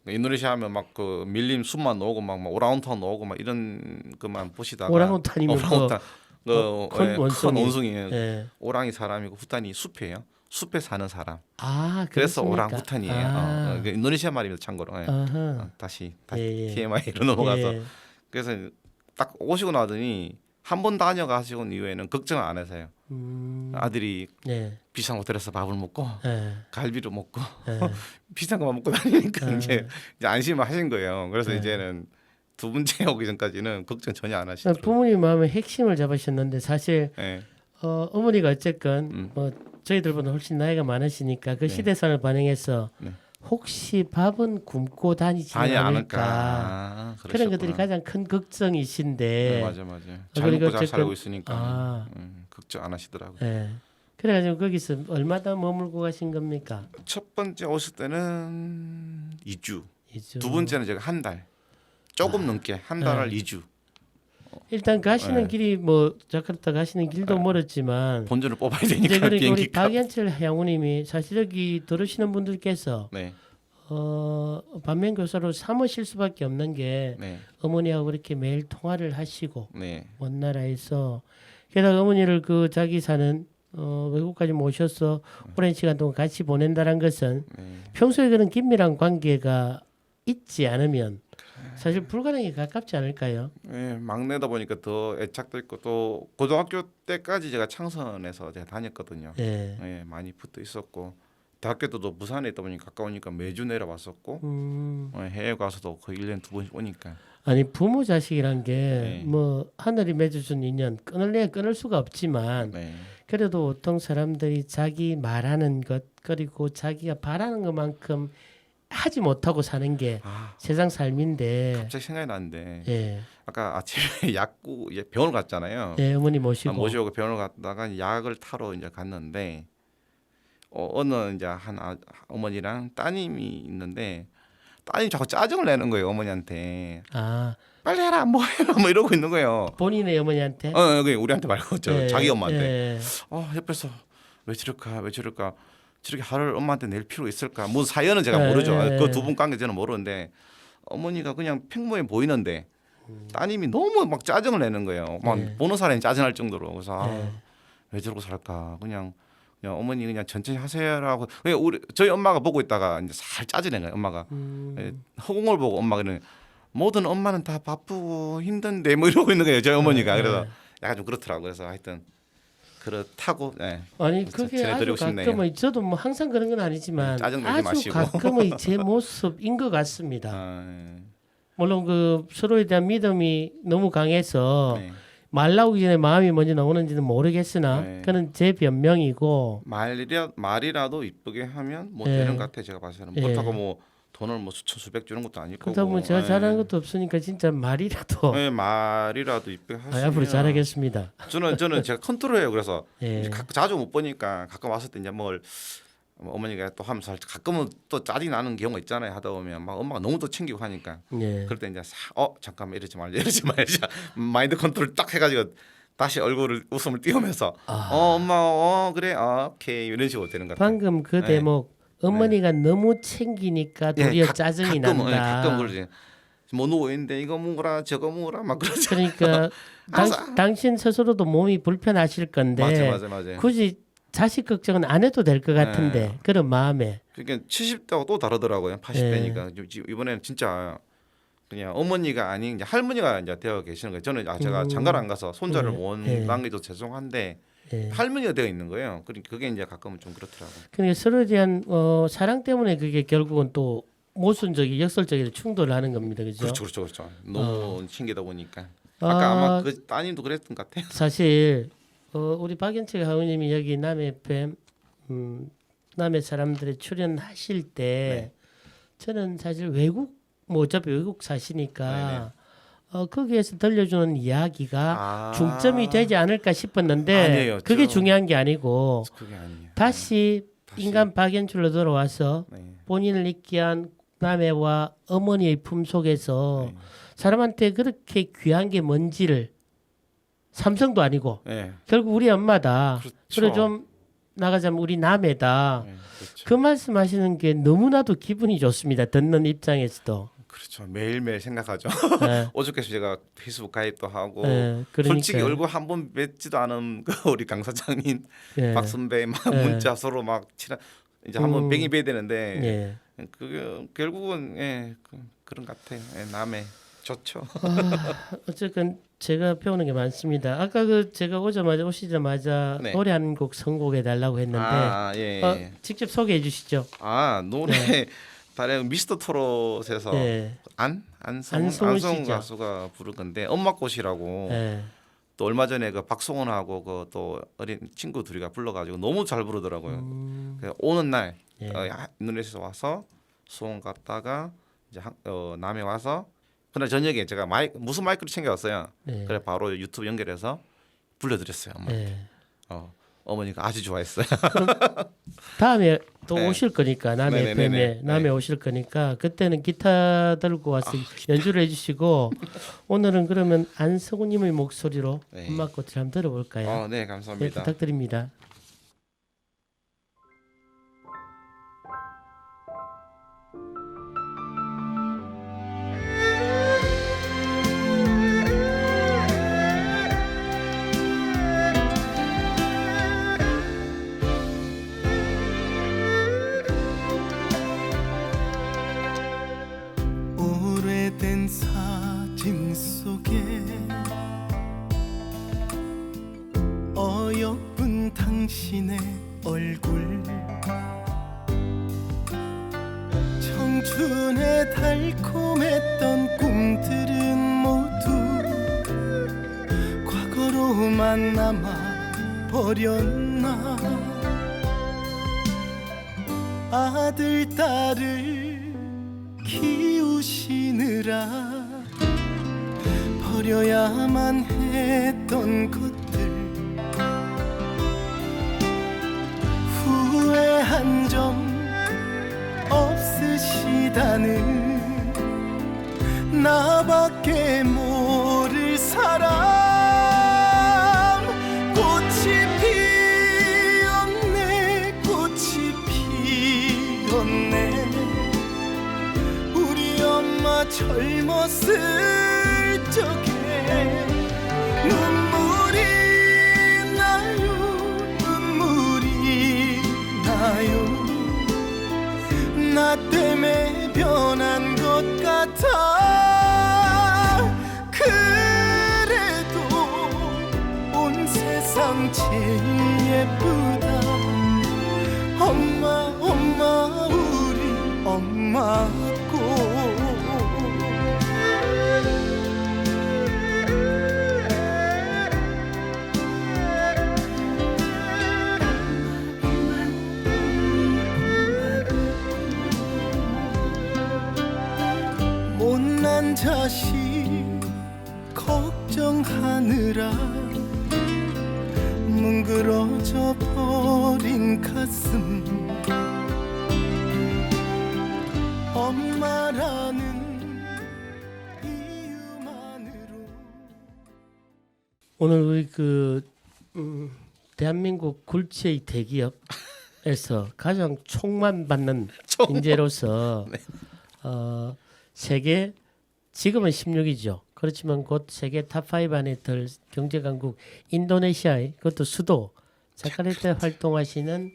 예, 인도네시아 하면 막 그 밀림 숲만 오고 막 오랑우탄 오고 막 이런 것만 보시다가 오랑우탄이면 오랑우탄 큰 원숭이. 원숭이에요. 예. 오랑이 사람이고 후탄이 숲이에요. 숲에 사는 사람. 아, 그래서 그렇습니까? 오랑우탄이에요. 아. 그 인도네시아 말입니다. 참고로. 예. 아하. 다시 예, 예. TMI로 넘어가서 예. 그래서 딱 오시고 나더니 한 번 다녀가시고 이후에는 걱정 안 하세요. 아들이 네. 비싼 호텔에서 밥을 먹고 예. 갈비를 먹고 예. 비싼 것만 먹고 다니니까 네. 이제 안심을 하신 거예요. 그래서 네. 이제는 두 번째 오기 전까지는 걱정 전혀 안 하시더라고요. 부모님 마음의 핵심을 잡으셨는데 사실 예. 어머니가 어쨌건 뭐 저희들보다 훨씬 나이가 많으시니까 그 시대상을 반영해서 네. 혹시 밥은 굶고 다니지 다니 않을까 않을까 그런 것들이 가장 큰 걱정이신데 네, 맞아. 잘 그리고 먹고 잘 어쨌건- 살고 있으니까 아. 걱정 안 하시더라고요. 예. 그래가지고 거기서 얼마나 머물고 가신 겁니까? 첫 번째 오실 때는 2주, 이주. 두 번째는 제가 한 달, 조금 넘게 한 달을 네. 2주. 일단 가시는 네. 길이 뭐 자카르타 가시는 길도 네. 멀었지만 본전을 뽑아야 이제 되니까 그러니까 우리 비행기 값. 박연철 향우님이 사실 여기 들으시는 분들께서 네, 반면교사로 삼으실 수밖에 없는 게 네, 어머니하고 그렇게 매일 통화를 하시고 네, 먼 나라에서 게다가 어머니를 그 자기 사는 외국까지 모셔서 오랜 시간 동안 같이 보낸다는 것은 네. 평소에 그런 긴밀한 관계가 있지 않으면 사실 불가능에 가깝지 않을까요? 네, 막내다 보니까 더 애착도 있고 또 고등학교 때까지 제가 창선에서 제가 다녔거든요. 네. 네, 많이 붙어 있었고 대학교 때도 부산에 있다 보니까 가까우니까 매주 내려왔었고 해외 가서도 거의 1년에 2번씩 오니까. 아니 부모 자식이란 게 네. 뭐 하늘이 맺어준 인연 끊을래야 끊을 수가 없지만 네, 그래도 보통 사람들이 자기 말하는 것 그리고 자기가 바라는 것만큼 하지 못하고 사는 게 아 세상 삶인데 갑자기 생각이 나는데 예, 아까 아침에 약국 이제 병원 갔잖아요. 예 어머니 모시고 모시고 병원을 갔다가 약을 타러 이제 갔는데 어느 이제 어머니랑 따님이 있는데 따님이 자꾸 짜증을 내는 거예요 어머니한테. 아 빨리 해라 뭐 해라 뭐 이러고 있는 거예요. 본인의 어머니한테 그게 우리한테 말고 예, 자기 엄마한테. 예. 옆에서 왜 저럴까 저렇게 화를 엄마한테 낼 필요 있을까. 뭐 사연은 제가 예, 모르죠. 예. 그 두 분 관계 저는 모르는데 어머니가 그냥 평범해 보이는데 따님이 너무 막 짜증을 내는 거예요. 막 예. 보는 사람이 짜증날 정도로. 그래서 예. 왜 저러고 살까. 그냥 어머니 그냥 천천히 하세요라고. 우리 저희 엄마가 보고 있다가 이제 살 짜증낸 거예요. 엄마가 허공을 보고 엄마가 그냥 모든 엄마는 다 바쁘고 힘든데 뭐 이러고 있는 거예요. 저희 어머니가. 그래서 약간 좀 그렇더라고. 그래서 하여튼 그렇다고. 네. 아니 그래서 그게 아주 전해드리고 싶네요. 가끔의 저도 뭐 항상 그런 건 아니지만 짜증 내지 아주 마시고. 가끔의 제 모습인 것 같습니다. 네. 물론 그 서로에 대한 믿음이 너무 강해서 네. 말 나오기 전에 마음이 먼저 나오는지는 모르겠으나 네. 그는 제 변명이고 말이라도 이쁘게 하면 뭐 예. 되는 것 같아. 제가 봐서는 예. 그렇다고 뭐 돈을 뭐 수천 수백 주는 것도 아니고. 그렇다 보면 제가 잘하는 것도 없으니까 진짜 말이라도 네, 말이라도 이쁘게 하시면. 앞으로 잘하겠습니다. 저는 제가 컨트롤해요. 그래서 예. 이제 자주 못 보니까 가끔 왔을 때 이제 뭘 어머니가 또 하면서 가끔은 또 짜증 나는 경우가 있잖아요. 하다 보면 막 엄마가 너무 또 챙기고 하니까 예. 그럴 때 이제 잠깐만 이러지 말자 마인드 컨트롤 딱 해가지고 다시 얼굴을 웃음을 띄우면서 엄마 그래 오케이 이런 식으로 되는 것 같아요. 방금 그 네. 대목 어머니가 너무 챙기니까 도리어 짜증이 가끔은, 난다. 가끔 그러지. 뭐 누워 있는데 이거 먹으라 저거 먹으라 막 그러지. 그러니까 당신 스스로도 몸이 불편하실 건데 맞아. 굳이 자식 걱정은 안 해도 될 것 같은데 네. 그런 마음에 그러니까 70대하고 또 다르더라고요. 80대니까 이번에는 진짜 그냥 어머니가 아닌 이제 할머니가 이제 되어 계시는 거예요. 저는 제가 장가를 안 가서 손자를 못 남기도 죄송한데 예. 할머니가 되어 있는 거예요. 그러니까 그게 이제 가끔은 좀 그렇더라고요. 그러니까 서로에 대한 사랑 때문에 그게 결국은 또 모순적인 역설적인 충돌을 하는 겁니다. 그죠? 그렇죠. 너무 챙기다 보니까 아까 아마 그 따님도 그랬던 것 같아요. 사실 우리 박연철 하우님이 여기 남해 FM 남해 사람들의 출연하실 때 저는 사실 외국 뭐 어차피 외국 사시니까 거기에서 들려주는 이야기가 중점이 되지 않을까 싶었는데 아니에요. 그게 중요한 게 아니고 그게 아니에요. 다시 인간 박연출로 돌아와서 네. 본인을 있게 한 남해와 어머니의 품 속에서 사람한테 그렇게 귀한 게 뭔지를 삼성도 아니고 네. 결국 우리 엄마다. 그렇죠. 그래 좀 나가자면 우리 남해다. 네, 그렇죠. 그 말씀하시는 게 너무나도 기분이 좋습니다. 듣는 입장에서도. 그렇죠. 매일매일 생각하죠. 네. 어저께 제가 페이스북 가입도 하고 네, 그러니까요. 솔직히 얼굴 한 번 뵙지도 않은 그 우리 강 사장님 예. 박 선배 막 네. 문자 서로 막 친한 이제 한번 뱅이 뵈야 되는데 예. 그게 결국은 그런 것 같아요. 남해 좋죠. 어쨌든 제가 배우는 게 많습니다. 아까 제가 오시자마자 네. 노래 한 곡 선곡해 달라고 했는데 예. 직접 소개해 주시죠. 노래 다른 미스터 트롯에서 예. 안성훈 가수가 부른 건데 엄마 꽃이라고 예. 또 얼마 전에 그 박성훈하고 그 또 어린 친구 둘이가 불러가지고 너무 잘 부르더라고요. 그래서 오는 날 인도네시아에서 와서 수원 갔다가 이제 남해 와서 그날 저녁에 제가 무슨 마이크를 챙겨왔어요. 예. 그래 바로 유튜브 연결해서 불러드렸어요. 엄마. 예. 어머니가 아주 좋아했어요. 다음에 또 네. 오실 거니까 남해 네네네네. FM에 남해 네. 오실 거니까 그때는 기타 들고 와서 연주를 해주시고 오늘은 그러면 안성우님의 목소리로 네. 엄마꽃을 한번 들어볼까요? 네, 네, 감사합니다. 부탁드립니다. 오래된 사진 속에 어여쁜 당신의 얼굴 청춘의 달콤했던 꿈들은 모두 과거로만 남아 버렸나 아들 딸을 키우시느라 버려야만 했던 것들 후회한 점 없으시다는 나밖에 모를 사람 꽃이 피었네 꽃이 피었네 우리 엄마 젊었을 적에 눈물이 나요 나 때문에 변한 것 같아 그래도 온 세상 제일 예쁘다 엄마 우리 엄마 못난 자식 걱정하느라 뭉그러져 버린 가슴 엄마라는 이유만으로 오늘 우리 대한민국 굴지의 대기업에서 가장 총만 받는 인재로서 세계 지금은 16이죠. 그렇지만 곧 세계 탑5 안에 들 경제 강국 인도네시아의 그것도 수도 자카르타에 활동하시는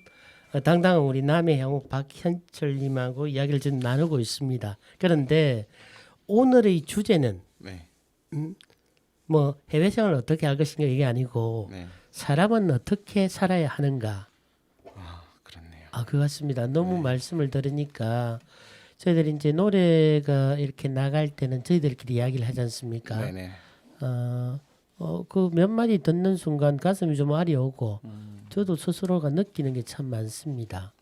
당당한 우리 남해 향후 박현철님하고 이야기를 좀 나누고 있습니다. 그런데 오늘의 주제는 네. 뭐 해외 생활을 어떻게 할 것인가 이게 아니고 네. 사람은 어떻게 살아야 하는가. 그렇네요. 그 같습니다. 너무 말씀을 들으니까 저희들이 이제 노래가 이렇게 나갈 때는 저희들끼리 이야기를 하지 않습니까? 네네. 그 몇 마디 듣는 순간 가슴이 좀 아려오고 저도 스스로가 느끼는 게 참 많습니다.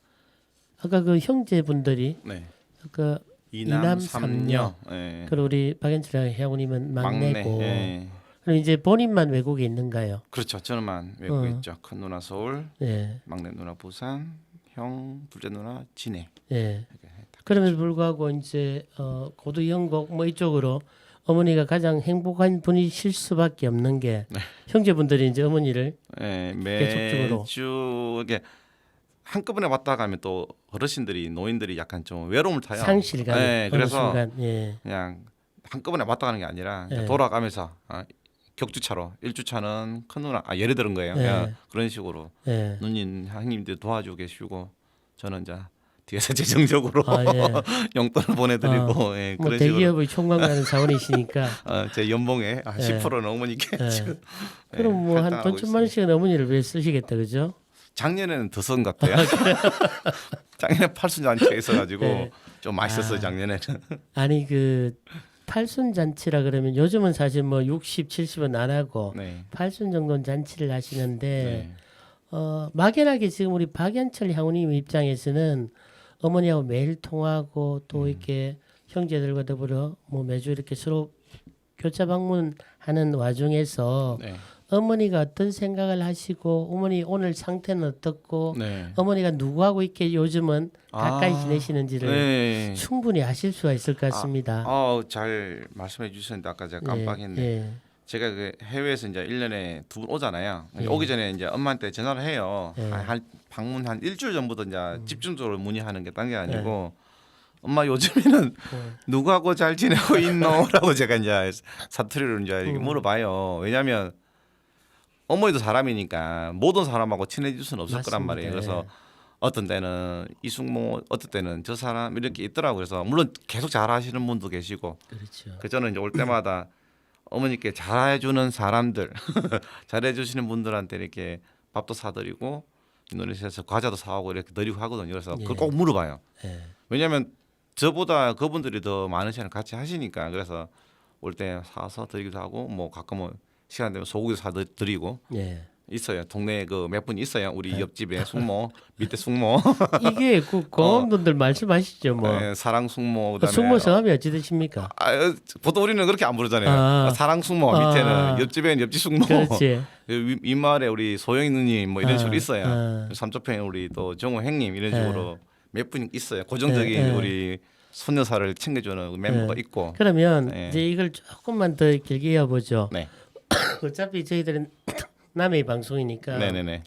아까 그 형제분들이 네. 그 이남 삼녀. 삼녀. 네. 그리고 우리 박연철 회원님은 막내고 네. 그럼 이제 본인만 외국에 있는가요? 그렇죠. 저는만 외국에 있죠. 큰 누나 서울, 예. 막내 누나 부산, 형 둘째 누나 진해. 예. 그럼에도 불구하고 이제 고도 영국 뭐 이쪽으로 어머니가 가장 행복한 분이실 수밖에 없는 게 형제분들이 이제 어머니를 네, 계속적으로. 매주 이게 한꺼번에 왔다 가면 또 어르신들이 노인들이 약간 좀 외로움을 타요. 상실감 네, 어느 그래서 순간 예. 그냥 한꺼번에 왔다 가는 게 아니라 네. 돌아가면서 격주차로 1주차는 큰 누나 예를 들은 거예요. 네. 그냥 그런 식으로 예. 누님 형님들 도와주고 계시고 저는 이제 뒤에서 재정적으로 예. 용돈을 보내드리고 예, 뭐 그런 식으로 대기업의 총괄하는 자원이시니까 제 연봉의 10%는 어머니께 예. 지금 그럼 뭐 한 할당하고 돈 천만 원씩은 어머니를 위해 쓰시겠다 그죠? 작년에는 더 쓴 것 같아요. 작년에 팔순잔치가 있어가지고 네. 좀 맛있었어요. 아. 작년에는. 아니 그 팔순 잔치라 그러면 요즘은 사실 뭐 60, 70은 안 하고 네. 팔순 정도는 잔치를 하시는데 네. 막연하게 지금 우리 박연철 향우님 입장에서는 어머니하고 매일 통하고 또 이렇게 형제들과 더불어 뭐 매주 이렇게 서로 교차 방문하는 와중에서 네. 어머니가 어떤 생각을 하시고 어머니 오늘 상태는 어떻고 네. 어머니가 누구하고 이렇게 요즘은 가까이 지내시는지를 네. 충분히 아실 수가 있을 것 같습니다. 잘 말씀해 주셨는데 아까 제가 깜빡했네. 예, 제가 그 해외에서 이제 1년에 2번 오잖아요. 예. 오기 전에 이제 엄마한테 전화를 해요. 예. 한 방문 한 일주일 전부터 이제 집중적으로 문의하는 게 딴 게 아니고 엄마 요즘에는 누구하고 잘 지내고 있노라고 제가 이제 사투리로 이제 이렇게 물어봐요. 왜냐하면 어머니도 사람이니까 모든 사람하고 친해질 수는 없을 거란 맞습니다. 말이에요. 그래서 예. 어떤 때는 이숙모, 어떤 때는 저 사람 이렇게 있더라고요. 그래서 물론 계속 잘하시는 분도 계시고, 그렇죠. 그 저는 이제 올 때마다 어머니께 잘해주는 사람들, 잘해주시는 분들한테 이렇게 밥도 사드리고 인도네시아에서 과자도 사오고 이렇게 드리고 하거든요. 그래서 그걸 꼭 물어봐요. 예. 왜냐하면 저보다 그분들이 더 많은 시간을 같이 하시니까 그래서 올 때 사서 드리기도 하고 뭐 가끔은 시간 되면 소고기도 사드리고 예. 있어요. 동네에 그 몇 분 있어요. 우리 옆집에 숙모, 밑에 숙모, 이게 그 공원분들 말씀하시죠, 뭐. 네, 사랑 숙모, 그 그다음에 숙모 성함이 어찌 되십니까? 보통 우리는 그렇게 안 부르잖아요. 아. 사랑 숙모 밑에는 옆집에는 옆집 숙모, 그렇지. 윗마을에 우리 소영이 누님 뭐 이런 식으로 있어요. 아. 삼촌편에 우리 또 정호 형님 이런 식으로 몇 분 있어요. 고정적인 예. 우리 손녀사를 챙겨주는 멤버가 있고. 그러면 네. 이제 이걸 조금만 더 길게 이어보죠. 네, 어차피 저희들은 남의 방송이니까 네네네.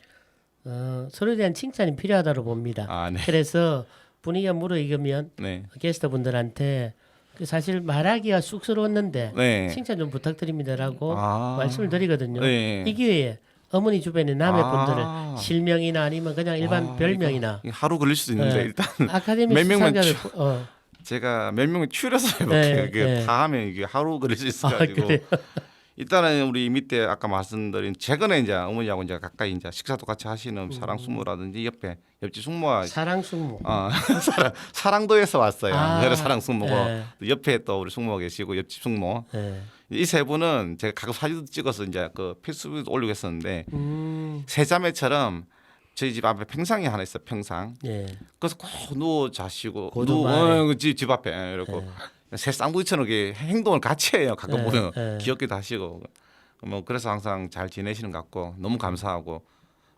서로에 대한 칭찬이 필요하다고 봅니다. 아, 네, 그래서 분위기가 무르익으면 네, 게스트분들한테 그 사실 말하기가 쑥스러웠는데 네. 칭찬 좀 부탁드립니다라고 아. 말씀을 드리거든요. 네. 이 기회에 어머니 주변에 남의 아. 분들을 실명이나 아니면 그냥 일반 별명이나 이거 하루 걸릴 수도 있는데 네. 일단 아카데미 몇 명만 수상자들 제가 몇 명을 추려서 해볼게요. 네, 이게 네. 다 하면 이게 하루 걸릴 수 아, 있어가지고 그래요? 일단은 우리 밑에 아까 말씀드린 최근에 이제 어머니하고 이제 가까이 이제 식사도 같이 하시는 사랑 숙모라든지 옆집 숙모와 사랑 숙모. 사랑도에서 왔어요. 아, 그래서 사랑 숙모고 네. 또 옆에 또 우리 숙모가 계시고 옆집 숙모 네. 이 세 분은 제가 가끔 사진도 찍어서 이제 그 페이스북에 올리고 했었는데 음, 세 자매처럼 저희 집 앞에 평상이 하나 있어요. 평상. 예. 그래서 꼭 누워 자시고 고두말에. 집 앞에 이러고 새 쌍둥이처럼 이렇게 행동을 같이 해요. 가끔 네, 보면 네. 귀엽기도 하시고 뭐 그래서 항상 잘 지내시는 것 같고 너무 감사하고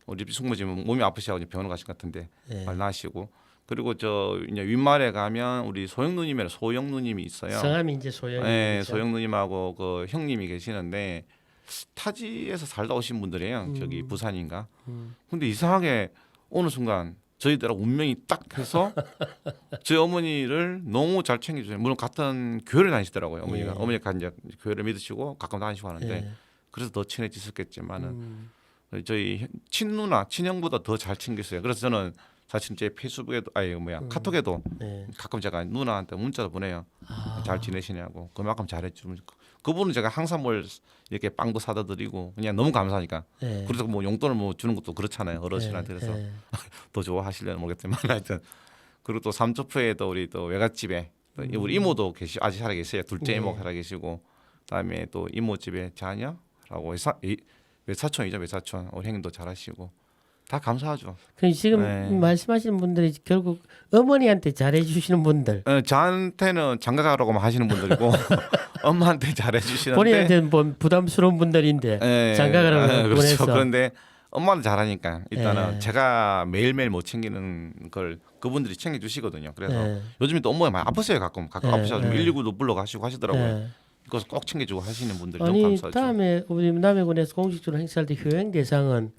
우리 숙모집은 몸이 아프셔서 병원 가신 것 같은데 네. 말 나시고 그리고 저 이제 윗말에 가면 우리 소영 누님이랑 소영 누님이 있어요. 성함이 이제 소영이. 네, 소영 누님하고 그 형님이 계시는데 타지에서 살다 오신 분들이에요. 저기 부산인가. 근데 이상하게 어느 순간 저희들하고 운명이 딱 해서 저희 어머니를 너무 잘 챙겨주세요. 물론 같은 교회를 다니시더라고요. 어머니가 예. 어머니가 이제 교회를 믿으시고 가끔 다니시고 하는데 예. 그래서 더 친해지셨겠지만은 저희 친누나 친형보다 더 잘 챙겼어요. 그래서 저는 사실 제 페이스북에도 카톡에도 네. 가끔 제가 누나한테 문자도 보내요. 잘 지내시냐고. 그만큼 잘해주면 그분은 제가 항상 뭘 이렇게 빵도 사다 드리고 그냥 너무 감사하니까. 네. 그래서 뭐 용돈을 뭐 주는 것도 그렇잖아요. 어르신한테 그래서 네. 더 좋아하시려는 모르겠지만 하여튼 그리고 또 삼초포에도 우리 또 외갓집에 또 우리 이모도 아직 살아 계세요. 둘째 이모 살아 계시고 그다음에 또 이모 집에 자녀라고 외사촌이죠. 외사촌 우리 형님도 잘하시고 다 감사하죠. 그럼 지금 네. 말씀하시는 분들이 결국 어머니한테 잘해주시는 분들, 저한테는 장가가라고만 하시는 분들이고 엄마한테 잘해주시는데 본인한테는 뭐 부담스러운 분들인데 장가가라고 그렇죠. 보내서. 그런데 엄마는 잘하니까 일단은 예. 제가 매일매일 못 챙기는 걸 그분들이 챙겨주시거든요. 그래서 예. 요즘에 또 엄마가 많이 아프세요. 가끔 예, 아프셔서 예. 119도 불러가시고 하시더라고요. 예. 그래서 꼭 챙겨주고 하시는 분들이 너무 아니 감사하죠. 다음에 우리 남해군에서 공식적으로 행사할 때 효행 대상은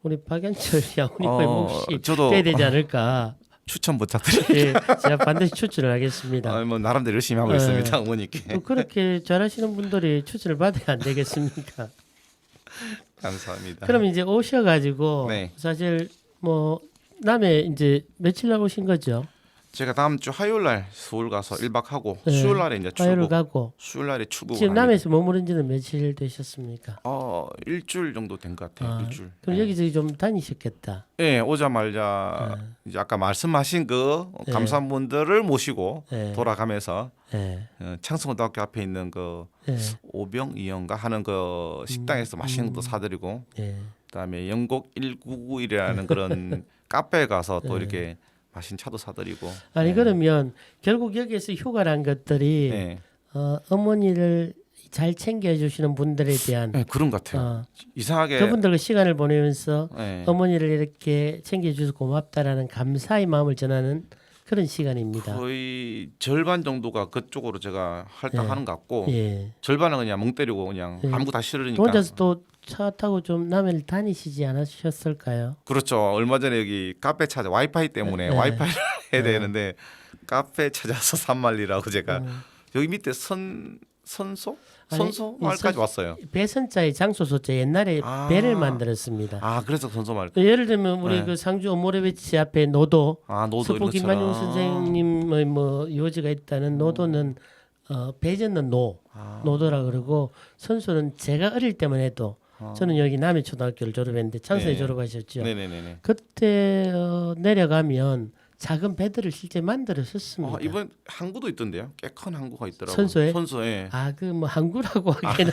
우리 박연철 양훈님의 몫이 저도 돼야 되지 않을까. 추천 부탁드립니다. 예, 제가 반드시 추천을 하겠습니다. 뭐 나름대로 열심히 하고 예. 있습니다. 어머니께 또 그렇게 잘하시는 분들이 추천을 받아야 안 되겠습니까? 감사합니다. 그럼 이제 오셔가지고 네. 사실 뭐 남해 이제 며칠 날 오신 거죠? 제가 다음 주 화요일 날 서울 가서 1박 하고 네. 수요일 날에 이제 화요일 출국. 가고 수요일 날에 출국. 지금 남해에서 머무른 지는 며칠 되셨습니까? 일주일 정도 된 것 같아요. 일주일. 그럼 여기저기 좀 다니셨겠다. 예, 오자마자 이제 아까 말씀하신 그 감사한 분들을 모시고 네. 돌아가면서 예. 창성고등학교 앞에 있는 그 예. 오병이어인가 하는 그 식당에서 맛있는 것도 사드리고 예. 그다음에 영곡 1991이라는 그런 카페에 가서 또 이렇게 맛있는 차도 사드리고. 아니 그러면 결국 여기에서 휴가란 것들이 네. 어머니를 잘 챙겨주시는 분들에 대한 네, 그런 것 같아요. 어, 이상하게 그분들과 시간을 보내면서 네. 어머니를 이렇게 챙겨주셔서 고맙다라는 감사의 마음을 전하는 그런 시간입니다. 거의 절반 정도가 그쪽으로 제가 할당하는 것 같고 예. 절반은 그냥 멍 때리고 그냥 예. 아무것도 하기 싫으니까. 혼자서 또 차 타고 좀 남해를 다니시지 않으셨을까요? 그렇죠. 얼마 전에 여기 카페 찾아 와이파이 때문에 네. 와이파이를 해야 네. 되는데 카페 찾아서 산말리라고 제가 음. 여기 밑에 선소 아니, 선소 이 말까지 선- 왔어요. 배선자의 장소소자 옛날에 아. 배를 만들었습니다. 아 그래서 선소 말. 예를 들면 우리 네. 그 상주 오모레비치 앞에 노도 아 노도 서포 이런 김만용 것처럼. 선생님의 뭐 요지가 있다는 노도는 배 젓는 노도라 그러고 선수는 제가 어릴 때만 해도 저는 여기 남해초등학교를 졸업했는데 창서에 네. 졸업하셨죠. 네네네네. 그때 내려가면 작은 배들을 실제 만들었었습니다. 이번 항구도 있던데요. 꽤 큰 항구가 있더라고요. 선소에? 선소에. 아 그 뭐 항구라고 하기에는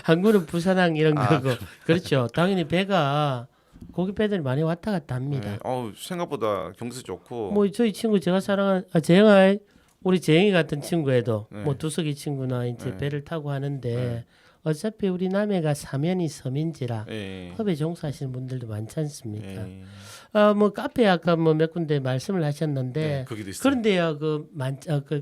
항구는 부산항 이런 거고 그렇죠. 당연히 배가 고기 배들이 많이 왔다 갔다 합니다. 네. 생각보다 경치 좋고. 뭐 저희 친구 제가 사랑하는 재영아 우리 재영이 같은 친구에도 네. 뭐 두석이 친구나 이제 네. 배를 타고 하는데 네. 어차피 우리 남해가 사면이 섬인지라 예. 협에 종사하시는 분들도 많지 않습니까? 예. 뭐 카페 아까 뭐 몇 군데 말씀을 하셨는데 네, 거기도 있어요. 그런데요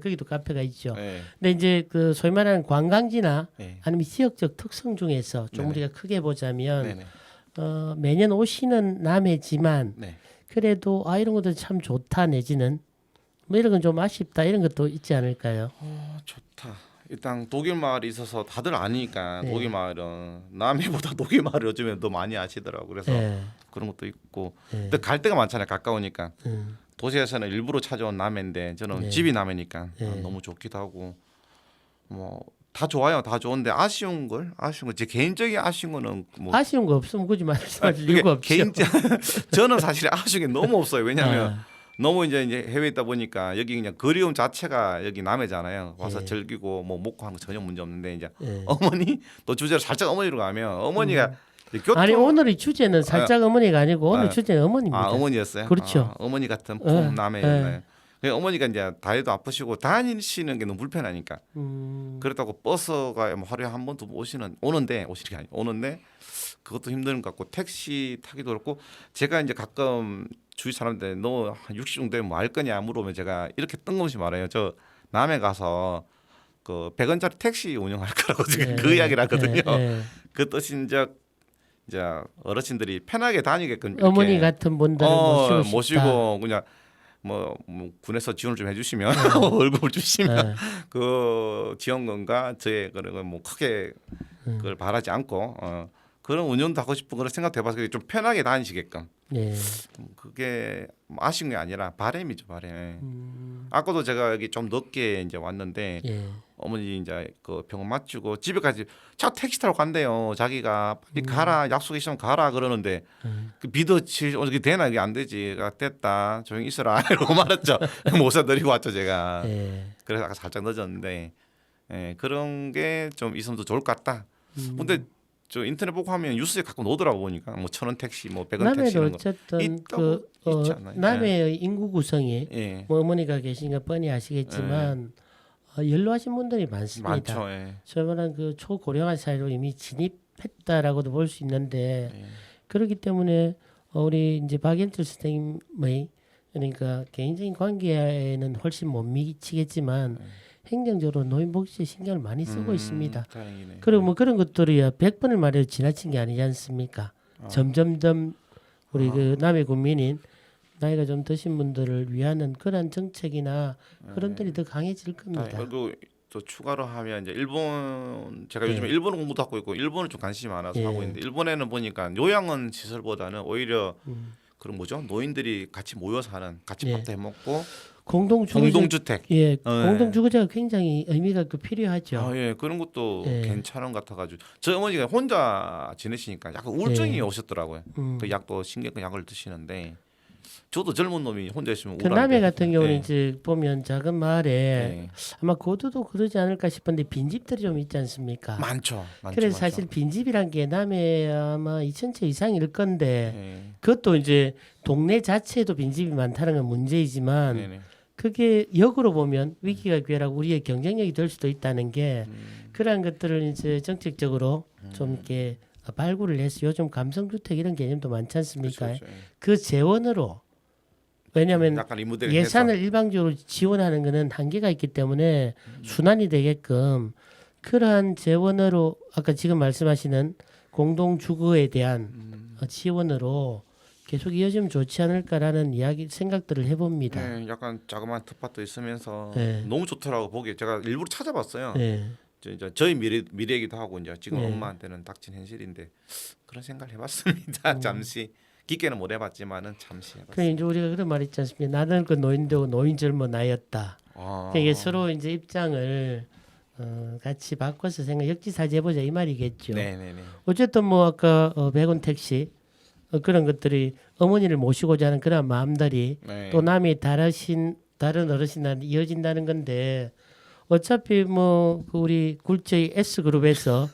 거기도 카페가 있죠. 예. 근데 이제 그 소위 말하는 관광지나 예. 아니면 지역적 특성 중에서 좀 네네. 우리가 크게 보자면 네네. 매년 오시는 남해지만 네. 그래도 이런 것도 참 좋다 내지는 뭐 이런 건 좀 아쉽다 이런 것도 있지 않을까요? 좋다. 일단 독일 마을이 있어서 다들 아니니까 네. 독일 마을은 남해보다 독일 마을을 요즘에 더 많이 아시더라고. 그래서 예. 그런 것도 있고. 예. 근데 갈 데가 많잖아요. 가까우니까. 음. 도시에서는 일부러 찾아온 남해인데 저는 네. 집이 남해니까 네. 너무 좋기도 하고 뭐 다 좋아요. 다 좋은데 아쉬운 제 개인적인 아쉬운 거는 뭐 아쉬운 거 없으면 굳이 말씀할 그게 이유가 없죠. 저는 사실 아쉬운 게 너무 없어요. 왜냐하면 아, 너무 이제 해외에 있다 보니까 여기 그냥 그리움 자체가 여기 남해잖아요. 와서 예. 즐기고 뭐 먹고 하는 거 전혀 문제 없는데 이제 예. 어머니 또 주제로 살짝 어머니로 가면 어머니가 이제 교통 아니 오늘의 주제는 살짝 어머니가 아니고 오늘 아. 주제는 어머니입니다. 어머니였어요. 그렇죠. 어머니 같은 예. 품 남해였나요? 어머니가 이제 다리도 아프시고 다니시는 게 너무 불편하니까 그렇다고 버스가 뭐 하루에 한 번 두 번 오는데 오시는 게 아니고 오는데 그것도 힘든 것 같고 택시 타기도 그렇고 제가 이제 가끔 주위 사람들 너 한 60 정도 되면 뭐 할 거냐 물어보면 제가 이렇게 뜬금없이 말해요. 저 남해 가서 그 100원짜리 택시 운영할 거라고 지금 그 이야기를 하거든요. 그 뜻인 이제 어르신들이 편하게 다니게끔 이렇게 어머니 같은 분들을 모시고 싶다. 모시고 그냥 뭐 군에서 지원을 좀 해주시면 월급을 주시면 그 지원금과 저의 그런 뭐 크게 그걸 바라지 않고 그런 운영도 하고 싶은 그런 생각도 해봐서 좀 편하게 다니시게끔 예. 그게 아쉬운 게 아니라 바람이죠 바람. 아까도 제가 여기 좀 늦게 이제 왔는데 예. 어머니 이제 그 병원 마치고 집에까지 자 택시 타러 간대요. 자기가 빨리 가라 약속 있으면 가라 그러는데 그 비더칠 어떻게 되나 이게 안 되지. 됐다 조용히 있어라 이러고 말았죠. 모사 드리고 왔죠 제가. 예. 그래서 아까 살짝 늦었는데 그런 게 좀 있으면 더 좋을 것 같다. 근데 저 인터넷 보고 하면 뉴스에 가끔 오더라고 보니까 뭐 1,000원 택시 뭐 100원 택시 남해도 이런 거. 어쨌든 있다고 있지 않나요? 남해의 인구 구성이 예. 뭐 어머니가 계신 거 뻔히 아시겠지만 연로하신 분들이 많습니다. 많죠. 예. 소위 말하는 그 초고령화 사회로 이미 진입했다라고도 볼 수 있는데 예. 그렇기 때문에 우리 이제 박연철 선생님의 그러니까 개인적인 관계에는 훨씬 못 미치겠지만 행정적으로 노인 복지에 신경을 많이 쓰고 있습니다. 다행이네. 그리고 뭐 그런 것들이야 100번을 말해도 지나친 게 아니지 않습니까? 점점점 우리 그 남해 국민인 나이가 좀 드신 분들을 위하는 그런 정책이나 그런 들이 더 강해질 겁니다. 그리고 또 추가로 하면 이제 일본 제가 예. 요즘에 일본어 공부도 하고 있고 일본을 좀 관심이 많아서 예. 하고 있는데 일본에는 보니까 요양원 시설보다는 오히려 그런 뭐죠 노인들이 같이 모여서 하는 같이 예. 밥도 해 먹고 공동주거자 공동주택 예, 공동주거자가 굉장히 의미가 필요하죠. 예 그런 것도 예. 괜찮은 것 같아가지고 저희 어머니가 혼자 지내시니까 약간 우울증이 예. 오셨더라고요. 그 약도 신경과 약을 드시는데 저도 젊은 놈이 혼자 있으면 그 우울한데 남해 같은 경우는 예. 이제 보면 작은 마을에 예. 아마 고도도 그러지 않을까 싶은데 빈집들이 좀 있지 않습니까? 많죠. 그래서 사실 빈집이란 게 남해 아마 2,000채 이상일 건데 예. 그것도 이제 동네 자체에도 빈집이 많다는 건 문제이지만 네네. 그게 역으로 보면 위기가 괴락 우리의 경쟁력이 될 수도 있다는 게 그러한 것들을 이제 정책적으로 좀 이렇게 발굴을 해서 요즘 감성주택 이런 개념도 많지 않습니까? 그렇죠, 그렇죠. 그 재원으로 왜냐하면 약간 이 모델을 예산을 해서. 일방적으로 지원하는 것은 한계가 있기 때문에 순환이 되게끔 그러한 재원으로 아까 지금 말씀하시는 공동 주거에 대한 지원으로 계속 이어지면 좋지 않을까라는 이야기 생각들을 해봅니다. 네, 약간 자그마한 텃밭도 있으면서 네. 너무 좋더라고 보기. 제가 일부러 찾아봤어요. 네. 이제 저희 미래이기도 하고 이제 지금 네. 엄마한테는 닥친 현실인데 그런 생각을 해봤습니다. 잠시 깊게는 못 해봤지만은 잠시 해봤어요. 그 이제 우리가 그런 말 있지 않습니까? 나는 그 노인되고 노인 젊어 나였다. 아, 이게 서로 이제 입장을 같이 바꿔서 역지사지해보자 이 말이겠죠. 네네네. 어쨌든 뭐 아까 100원 택시 그런 것들이 어머니를 모시고자 하는 그런 마음들이 네. 또 남이 다른 어르신한테 이어진다는 건데 어차피 뭐그 우리 굴제의 S 그룹에서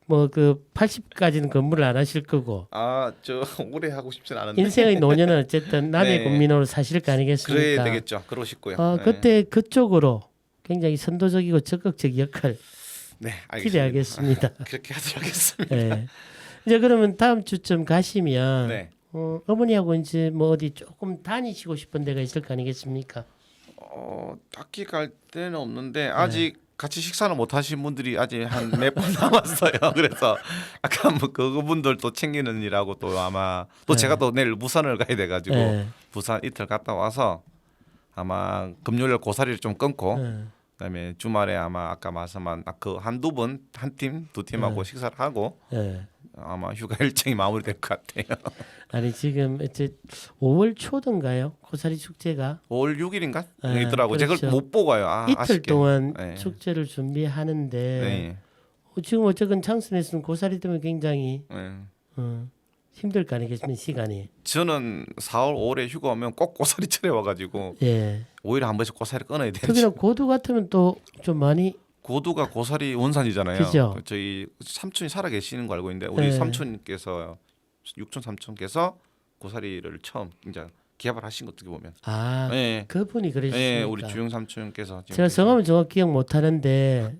뭐 그 80까지는 근무를 안 하실 거고 아저 오래 하고 싶진 않은데. 인생의 노년은 어쨌든 남의 네. 국민으로 사실 거 아니겠습니까? 그래야 되겠죠. 그러고 싶고요. 네. 그때 그쪽으로 굉장히 선도적이고 적극적 역할 네, 알겠습니다. 기대하겠습니다. 그렇게 하도록 하겠습니다. 네. 이제 그러면 다음 주쯤 가시면 네. 어머니하고 이제 뭐 어디 조금 다니시고 싶은 데가 있을 거 아니겠습니까? 딱히 갈 데는 네. 없는데 아직 같이 식사는 못 하신 분들이 아직 한 몇 분 남았어요. 그래서 아까 뭐 그분들 또 챙기는 일하고 또 아마 또 네. 제가 또 내일 부산을 가야 돼가지고 네. 부산 이틀 갔다 와서 아마 금요일 고사리를 좀 끊고 네. 그다음에 주말에 아마 아까 말씀한 그 한두 분 한 팀 두 팀하고 식사를 하고 네. 아마 휴가 일정이 마무리될 것 같아요. 아니 지금 이제 5월 초든가요? 고사리 축제가 5월 6일인가 네, 있더라고. 제가 그렇죠. 그걸 못 보고 가요. 이틀 아쉽게. 동안 네. 축제를 준비하는데 네. 지금 어쨌든 창순에서는 고사리 때문에 굉장히 네. 힘들 거 아니겠습니까 시간이. 저는 4월 5월에 휴가 오면 꼭 고사리철에 와가지고 예. 5일에 한 번씩 고사리 끊어야 돼요. 특히나 고두 같으면 또 좀 많이 고두가 고사리 원산이잖아요. 그죠. 저희 삼촌이 살아 계시는 거 알고 있는데 우리 네. 삼촌께서 육촌 삼촌께서 고사리를 처음 이제 개발하신 것 어떻게 보면. 아 네. 그분이 그러셨습니까? 네, 우리 주영 삼촌께서 지금 제가 성함은 정확히 기억 못 하는데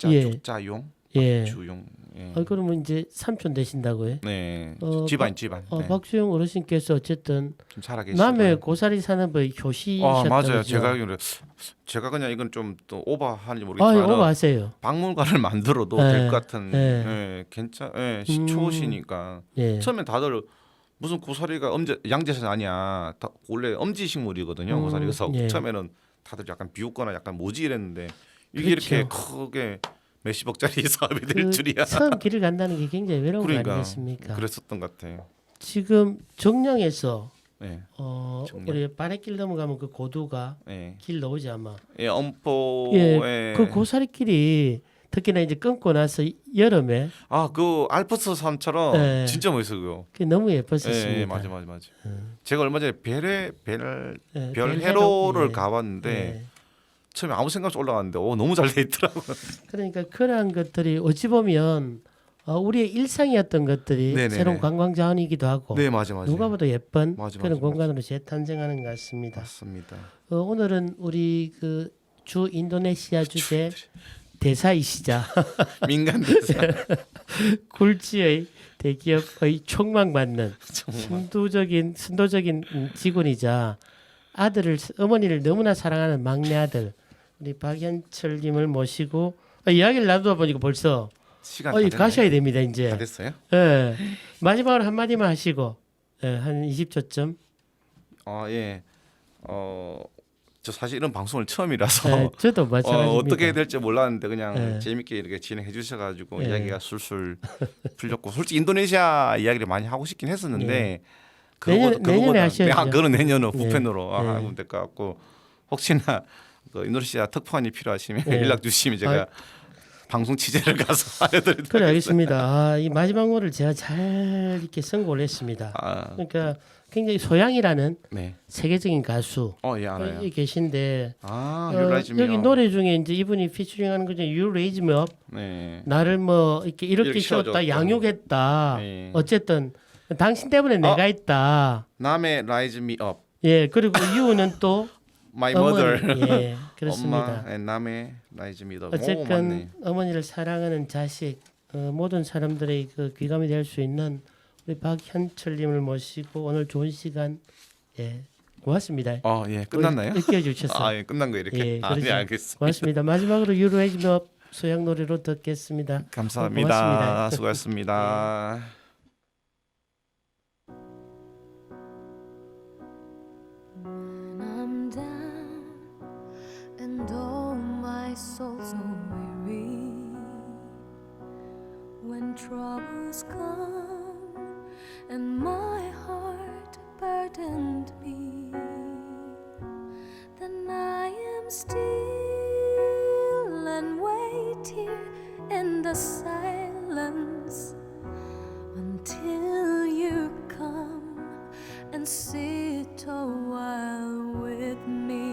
예. 박자용, 예. 주용. 예. 그러면 이제 삼촌 되신다고요? 네, 박- 집안. 네. 박수영 어르신께서 어쨌든 좀 살아 계시고. 남해 고사리 사는 분 효시셨다고 맞아요. 그죠? 제가 그냥 이건 좀 또 오버하는지 아, 모르겠지만 오버하세요. 박물관을 만들어도 네. 될 것 같은 네. 시초시니까 예. 처음엔 다들 무슨 고사리가 양재산 아니야. 다 원래 엄지식물이거든요. 고사리. 그래서 예. 처음에는 다들 약간 비웃거나 약간 뭐지 이랬는데 이게 그렇죠. 이렇게 크게 몇십억짜리 사업이 될 줄이야. 처음 길을 간다는 게 굉장히 외로운 거 그러니까 아니겠습니까? 그랬었던 것 같아요. 지금 정량에서 네. 우리 바래길 넘어가면 그 고두가 네. 길 나오지 아마. 예, 엄포에 예, 그 고사리길이 특히나 이제 끊고 나서 여름에 그 알프스 산처럼 네. 진짜 멋있어 그거. 그게 너무 예뻤었습니다. 예, 맞아. 제가 얼마 전에 예, 별해로를 예. 가봤는데 예. 처음에 아무 생각 없이 올라갔는데 너무 잘 돼 있더라고. 그러니까 그러한 것들이 어찌 보면 우리의 일상이었던 것들이 네네네. 새로운 관광 자원이기도 하고 네, 맞아. 누가 봐도 예쁜 맞아, 그런 맞아. 공간으로 재탄생하는 것 같습니다. 맞습니다. 오늘은 우리 그 주 인도네시아 주제 대사이시자 민간 대사. 굴지의 대기업의 촉망받는 선도적인 직원이자 어머니를 너무나 사랑하는 막내 아들 우리 박현철님을 모시고 이야기를 나누다 보니까 벌써 시간 다 됐나요? 가셔야 됩니다 이제. 다 됐어요? 예. 마지막으로 한 마디만 하시고 한 20초쯤. 예. 저 사실 이런 방송을 처음이라서 저도 마찬가지입니다. 어떻게 될지 몰랐는데 그냥 네. 재밌게 이렇게 진행해 주셔가지고 네. 이야기가 술술 풀렸고 솔직히 인도네시아 이야기를 많이 하고 싶긴 했었는데 네. 내년에 하셔야죠. 그거는 내년 후 네. 후편으로 네. 하면 될 것 같고 혹시나 그 인도네시아 특파원이 필요하시면 네. 연락 주시면 제가 방송 취재를 가서 알려드리도록 그래 하겠습니다. 알겠습니다. 이 마지막 말을 제가 잘 이렇게 선곡을 했습니다. 그러니까 굉장히 소양이라는 네. 세계적인 가수 예 알아요. 여기 계신데 You Raise Me 여기 Up. 노래 중에 이제 이분이 피처링하는 거죠. You Raise Me Up. 네. 나를 뭐 이렇게 이렇게 키웠다, 키워줬다. 양육했다. 네. 어쨌든 당신 때문에 내가 있다. 남의 Rise Me Up. 예, 그리고 이유는 또 my mother. 예, 그렇습니다. 엄마, 남의 나이즈입니다. 오, 어쨌건 맞네. 어머니를 사랑하는 자식, 모든 사람들의 그 귀감이 될 수 있는 우리 박현철님을 모시고 오늘 좋은 시간, 예, 고맙습니다. 예, 끝났나요? 이렇게 해주셔서 예, 끝난 거 이렇게. 예, 네, 그렇죠. 알겠습니다. 고맙습니다. 마지막으로 유로해지며 소양 노래로 듣겠습니다. 감사합니다. 고맙습니다. 수고하셨습니다. When I'm down and oh my soul so weary, when troubles come and my heart burdened me, then I am still and wait here in the silence until you come and sit a while with me.